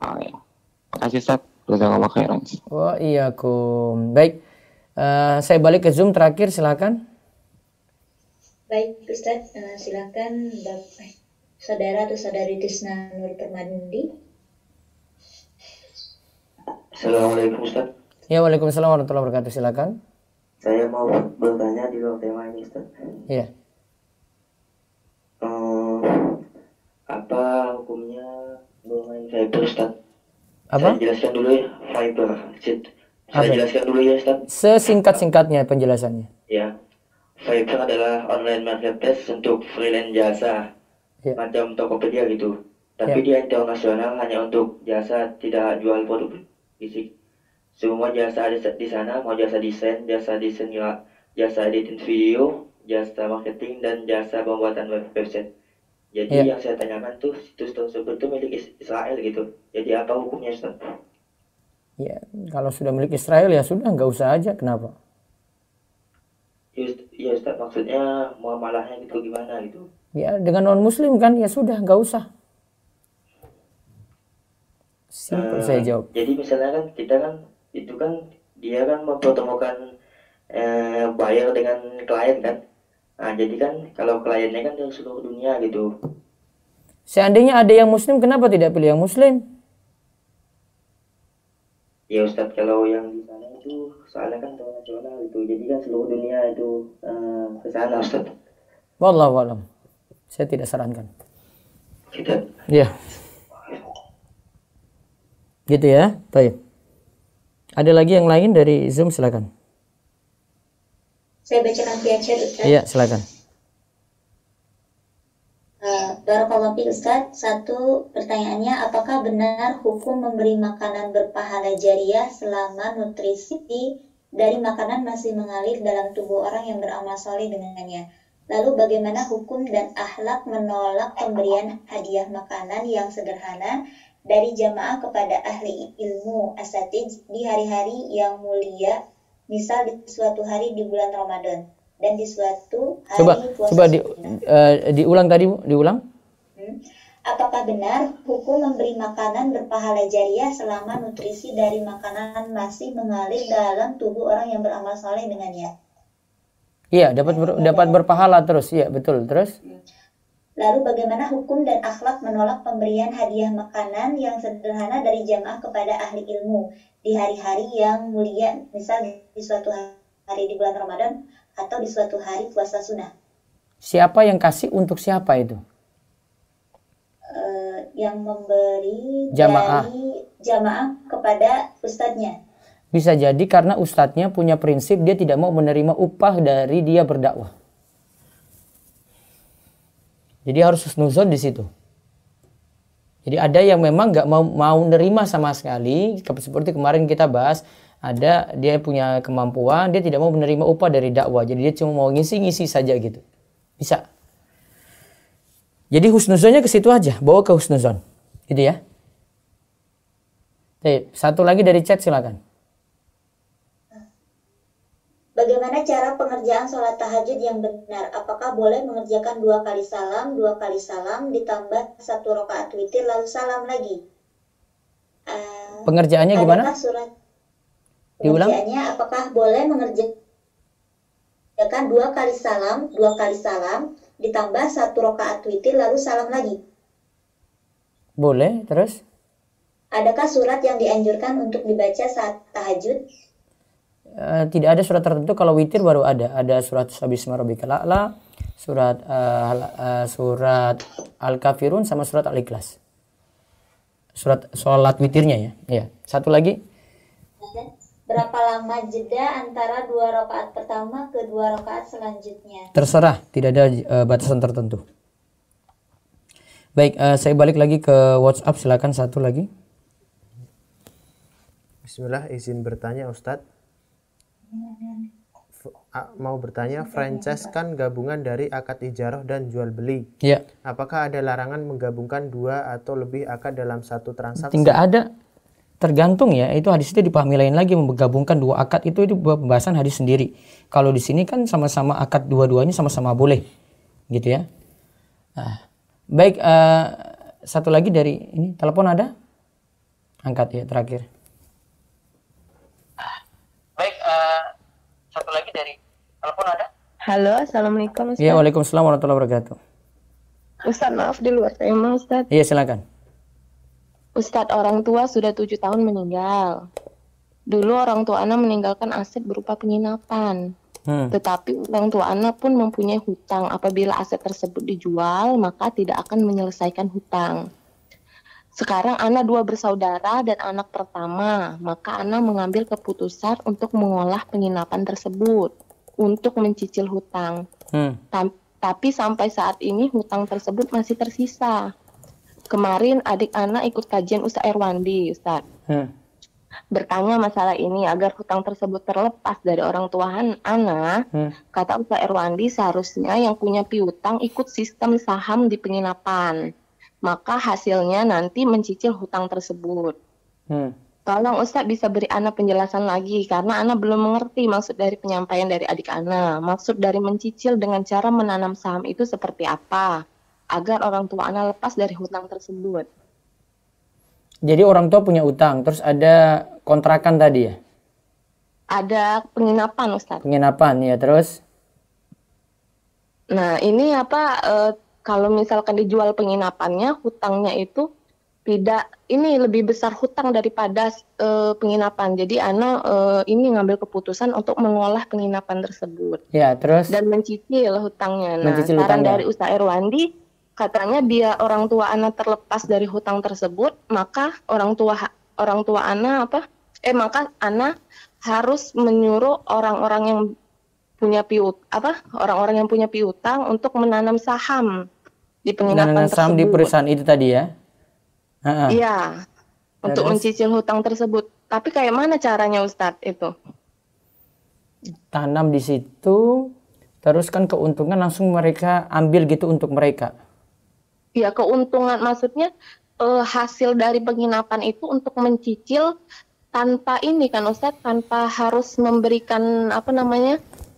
Ya. Terima kasih Ustaz. Jazakallahu khairan. Oh iya kum. Baik, saya balik ke Zoom terakhir, silakan. Baik Ustadz, silakan saudara atau saudari Tisna Nur Permadi. Assalamualaikum Ustaz. Ya, waalaikumsalam warahmatullahi wabarakatuh. Silakan. Saya mau bertanya di luar tema ini Ustaz. Iya. Apa hukumnya bermain Viber Ustaz? Apa? Saya jelaskan dulu ya, Viber. Saya jelaskan dulu ya Ustaz. Sesingkat-singkatnya penjelasannya. Ya, Viber adalah online marketplace untuk freelance jasa, Ya. macam Tokopedia gitu. Tapi dia internasional, hanya untuk jasa, tidak jual produk fisik. Semua jasa ada di sana, mau jasa desain jasa editing video, jasa marketing, dan jasa pembuatan website. Jadi yang saya tanyakan tuh, situs tersebut itu milik Israel gitu. Jadi apa hukumnya Ustaz? Ya, kalau sudah milik Israel ya sudah, nggak usah aja. Kenapa? Ya Ustaz, maksudnya muamalahnya gitu gimana gitu? Ya dengan non Muslim kan ya sudah, nggak usah. Simpel saya jawab. Jadi misalnya kan kita kan itu kan dia kan mempertemukan buyer dengan klien kan. Nah, jadi kan kalau kliennya kan dari seluruh dunia gitu. Seandainya ada yang Muslim, kenapa tidak pilih yang Muslim? Ya Ustadz, kalau yang di sana itu soalnya kan internasional gitu, jadi kan seluruh dunia itu ke sana Ustadz. Wallahu a'lam. Saya tidak sarankan. Gitu. Ya. Gitu ya. Baik. Ada lagi yang lain dari Zoom, silakan. Saya bacakan via chat Ustaz. Iya, silakan. Barakallahu fiik Ustaz. Satu pertanyaannya, apakah benar hukum memberi makanan berpahala jariah selama nutrisi dari makanan masih mengalir dalam tubuh orang yang beramal soleh dengannya? Lalu bagaimana hukum dan akhlak menolak pemberian hadiah makanan yang sederhana dari jamaah kepada ahli ilmu asatidz di hari-hari yang mulia, misal di suatu hari di bulan Ramadan? dan di suatu hari Coba puasa diulang tadi, Bu, diulang. Apakah benar hukum memberi makanan berpahala jariah selama nutrisi dari makanan masih mengalir dalam tubuh orang yang beramal soleh dengannya? Iya, dapat berpahala terus. Iya, betul. Terus? Lalu bagaimana hukum dan akhlak menolak pemberian hadiah makanan yang sederhana dari jamaah kepada ahli ilmu di hari-hari yang mulia, misal di suatu hari di bulan Ramadan atau di suatu hari puasa sunnah? Siapa yang kasih untuk siapa itu? Yang memberi Jamaah. dari jamaah kepada ustadznya. Bisa jadi karena ustadznya punya prinsip dia tidak mau menerima upah dari dia berdakwah. Jadi harus husnuzon di situ. Jadi ada yang memang nggak mau nerima sama sekali, seperti kemarin kita bahas, ada dia punya kemampuan, dia tidak mau menerima upah dari dakwah. Jadi dia cuma mau ngisi-ngisi saja gitu. Bisa. Jadi husnuzonnya ke situ aja, bawa ke husnuzon. Gitu ya. Satu lagi dari chat silakan. Bagaimana cara pengerjaan sholat tahajud yang benar? Apakah boleh mengerjakan 2 kali salam, ditambah 1 rakaat witir lalu salam lagi? Pengerjaannya gimana? Diulang? Pengerjaannya apakah boleh mengerjakan 2 kali salam, ditambah 1 rakaat witir lalu salam lagi? Boleh, terus? Adakah surat yang dianjurkan untuk dibaca saat tahajud? Tidak ada surat tertentu. Kalau witir baru ada surat Sabisma Rabbikal A'la, surat Al-Kafirun sama surat Al-Ikhlas. Surat sholat witirnya ya. Ya. Satu lagi. Berapa lama jeda antara 2 rakaat pertama ke 2 rakaat selanjutnya? Terserah, tidak ada batasan tertentu. Baik, saya balik lagi ke WhatsApp, silakan satu lagi. Bismillah, izin bertanya Ustadz. Mau bertanya, franchise kan gabungan dari akad ijarah dan jual beli. Ya. Apakah ada larangan menggabungkan 2 atau lebih akad dalam satu transaksi? Tidak ada. Tergantung ya, itu hadis itu dipahami lain lagi, menggabungkan 2 akad itu pembahasan hadis sendiri. Kalau di sini kan sama-sama akad dua-duanya sama-sama boleh. Gitu ya. Nah, baik, satu lagi dari ini, telepon ada? Angkat ya, terakhir. Baik, satu lagi dari telepon ada? Halo, assalamualaikum Ustaz. Iya, waalaikumsalam warahmatullahi wabarakatuh. Ustaz, maaf di luar tema Ustaz. Iya, silakan. Ustaz, orang tua sudah 7 tahun meninggal. Dulu orang tua Ana meninggalkan aset berupa penginapan. Tetapi orang tua Ana pun mempunyai hutang. Apabila aset tersebut dijual, maka tidak akan menyelesaikan hutang. Sekarang Ana 2 bersaudara dan anak pertama, maka Ana mengambil keputusan untuk mengolah penginapan tersebut untuk mencicil hutang. Tapi sampai saat ini hutang tersebut masih tersisa. Kemarin adik Ana ikut kajian Ustaz Erwandi, Ustaz. Bertanya masalah ini agar hutang tersebut terlepas dari orang tua Ana. Kata Ustaz Erwandi seharusnya yang punya piutang ikut sistem saham di penginapan. Maka hasilnya nanti mencicil hutang tersebut. Tolong Ustaz bisa beri Ana penjelasan lagi karena Ana belum mengerti maksud dari penyampaian dari adik Ana. Maksud dari mencicil dengan cara menanam saham itu seperti apa agar orang tua Ana lepas dari hutang tersebut. Jadi orang tua punya utang, terus ada kontrakan tadi ya? Ada penginapan Ustaz. Penginapan ya, terus? Nah ini kalau misalkan dijual penginapannya, hutangnya itu tidak, ini lebih besar hutang daripada penginapan. Jadi Ana ini ngambil keputusan untuk mengolah penginapan tersebut. Ya, terus? Dan mencicil hutangnya. Nah, saran dari Ustaz Erwandi, katanya biar orang tua Ana terlepas dari hutang tersebut, maka orang tua Ana maka Ana harus menyuruh orang-orang yang orang-orang yang punya piutang untuk menanam saham di penginapan tersebut. Saham di perusahaan itu tadi ya? Iya, untuk mencicil hutang tersebut. Tapi kayak mana caranya Ustadz itu? Tanam di situ, terus kan keuntungan langsung mereka ambil gitu untuk mereka. Ya, keuntungan maksudnya hasil dari penginapan itu untuk mencicil tanpa ini kan Ustadz, tanpa harus memberikan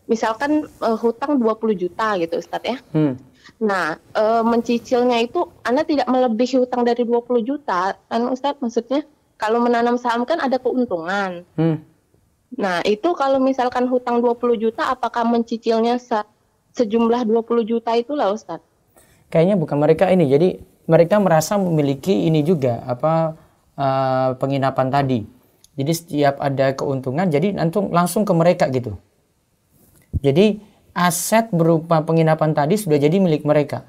misalkan hutang 20 juta gitu Ustadz ya. Nah, mencicilnya itu Anda tidak melebihi hutang dari 20 juta kan Ustadz, maksudnya kalau menanam saham kan ada keuntungan. Nah, itu kalau misalkan hutang 20 juta apakah mencicilnya sejumlah 20 juta itulah Ustadz? Kayaknya bukan mereka ini. Jadi mereka merasa memiliki ini juga penginapan tadi. Jadi setiap ada keuntungan jadi langsung ke mereka gitu. Jadi aset berupa penginapan tadi sudah jadi milik mereka.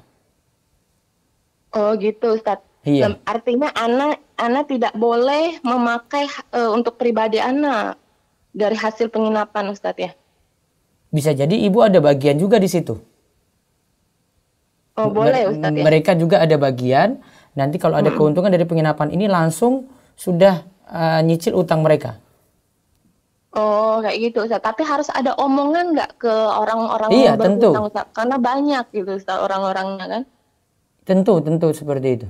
Oh gitu Ustadz. Iya. Artinya Ana tidak boleh memakai untuk pribadi Ana dari hasil penginapan Ustadz ya? Bisa jadi ibu ada bagian juga di situ. Oh boleh Ustadz ya? Mereka juga ada bagian. Nanti kalau ada keuntungan dari penginapan ini langsung sudah nyicil utang mereka. Oh kayak gitu Ustaz. Tapi harus ada omongan nggak ke orang-orang yang berhutang Ustaz? Karena banyak gitu Ustaz orang-orangnya kan. Tentu seperti itu.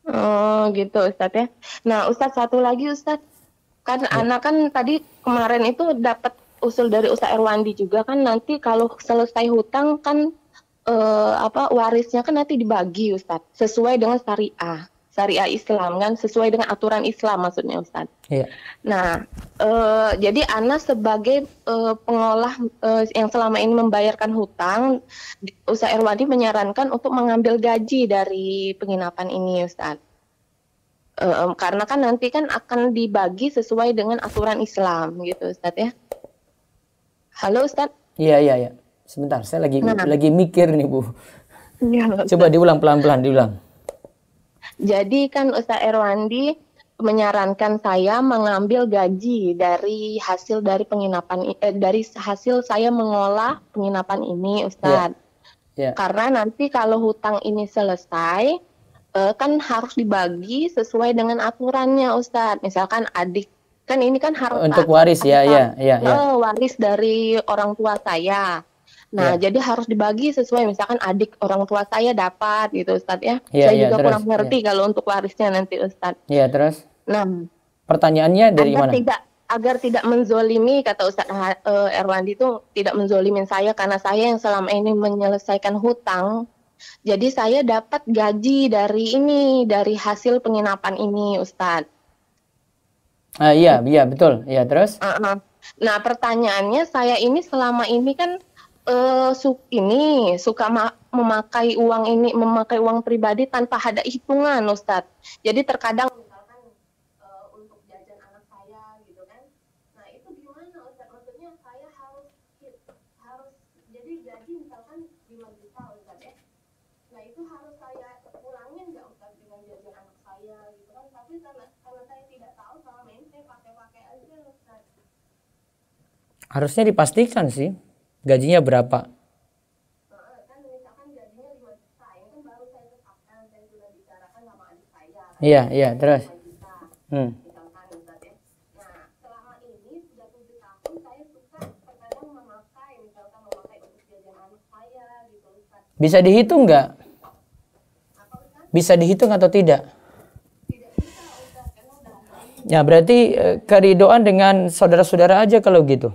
Oh gitu Ustaz ya. Nah Ustaz satu lagi Ustaz. Kan anak kan tadi kemarin itu dapat usul dari Ustaz Erwandi juga kan, nanti kalau selesai hutang kan warisnya kan nanti dibagi Ustaz. Sesuai dengan syariah Islam kan, sesuai dengan aturan Islam maksudnya Ustaz. Iya. Nah, jadi Ana sebagai pengolah yang selama ini membayarkan hutang, Ustaz Erwandi menyarankan untuk mengambil gaji dari penginapan ini Ustaz. Karena kan nanti kan akan dibagi sesuai dengan aturan Islam gitu Ustaz ya. Halo Ustaz? Iya. Sebentar, saya lagi mikir nih Bu. Ya, coba diulang pelan-pelan, diulang. Jadi kan Ustaz Erwandi menyarankan saya mengambil gaji dari hasil dari penginapan dari hasil saya mengolah penginapan ini Ustaz. Yeah. Karena nanti kalau hutang ini selesai kan harus dibagi sesuai dengan aturannya Ustaz. Misalkan adik kan ini kan harus untuk waris waris dari orang tua saya. Nah, jadi harus dibagi sesuai, misalkan adik orang tua saya dapat gitu Ustadz ya. Saya juga kurang ngerti kalau untuk warisnya nanti Ustadz. Iya, terus? Nah, pertanyaannya dari mana? Agar tidak menzolimi, kata Ustadz Erwandi itu tidak menzolimin saya karena saya yang selama ini menyelesaikan hutang. Jadi saya dapat gaji dari hasil penginapan ini Ustadz. Iya, betul. Iya, terus? Nah, pertanyaannya saya ini selama ini kan suka memakai uang pribadi tanpa ada hitungan Ustadz. Jadi terkadang misalkan untuk jajan anak saya gitu kan. Nah itu gimana Ustadz? Maksudnya saya harus jadi gaji misalkan 5 juta Ustadz ya. Nah itu harus saya kurangin nggak Ustadz dengan jajan anak saya gitu kan. Tapi karena saya tidak tahu selama ini saya pakai aja Ustadz. Harusnya dipastikan sih. Gajinya berapa? Kan misalkan gajinya 5 juta, ya kan baru saya tetapkan, saya sudah bicarakan sama adik saya. Iya, terus? Misalkan Ustaz ya. Nah, selama ini sudah 7 tahun saya suka terkadang memakai untuk jajan anak saya gitu Ustaz. Bisa dihitung nggak? Bisa dihitung atau tidak? Tidak bisa Ustaz, karena udah. Ya, berarti keridoan dengan saudara-saudara aja kalau gitu.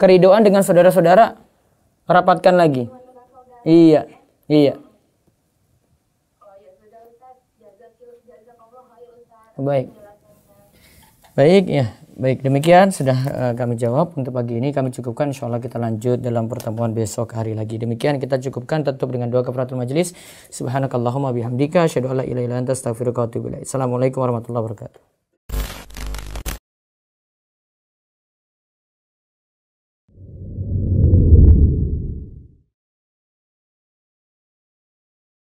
Keridoan dengan saudara-saudara rapatkan lagi. Iya. Baik ya. Baik, demikian sudah kami jawab untuk pagi ini. Kami cukupkan, insyaallah kita lanjut dalam pertemuan besok hari lagi. Demikian kita cukupkan, tutup dengan doa kafaratul majelis. Subhanakallahumma bihamdika asyhadu an la ilaha illa anta astaghfiruka wa atubu ilaik. Assalamualaikum warahmatullahi wabarakatuh.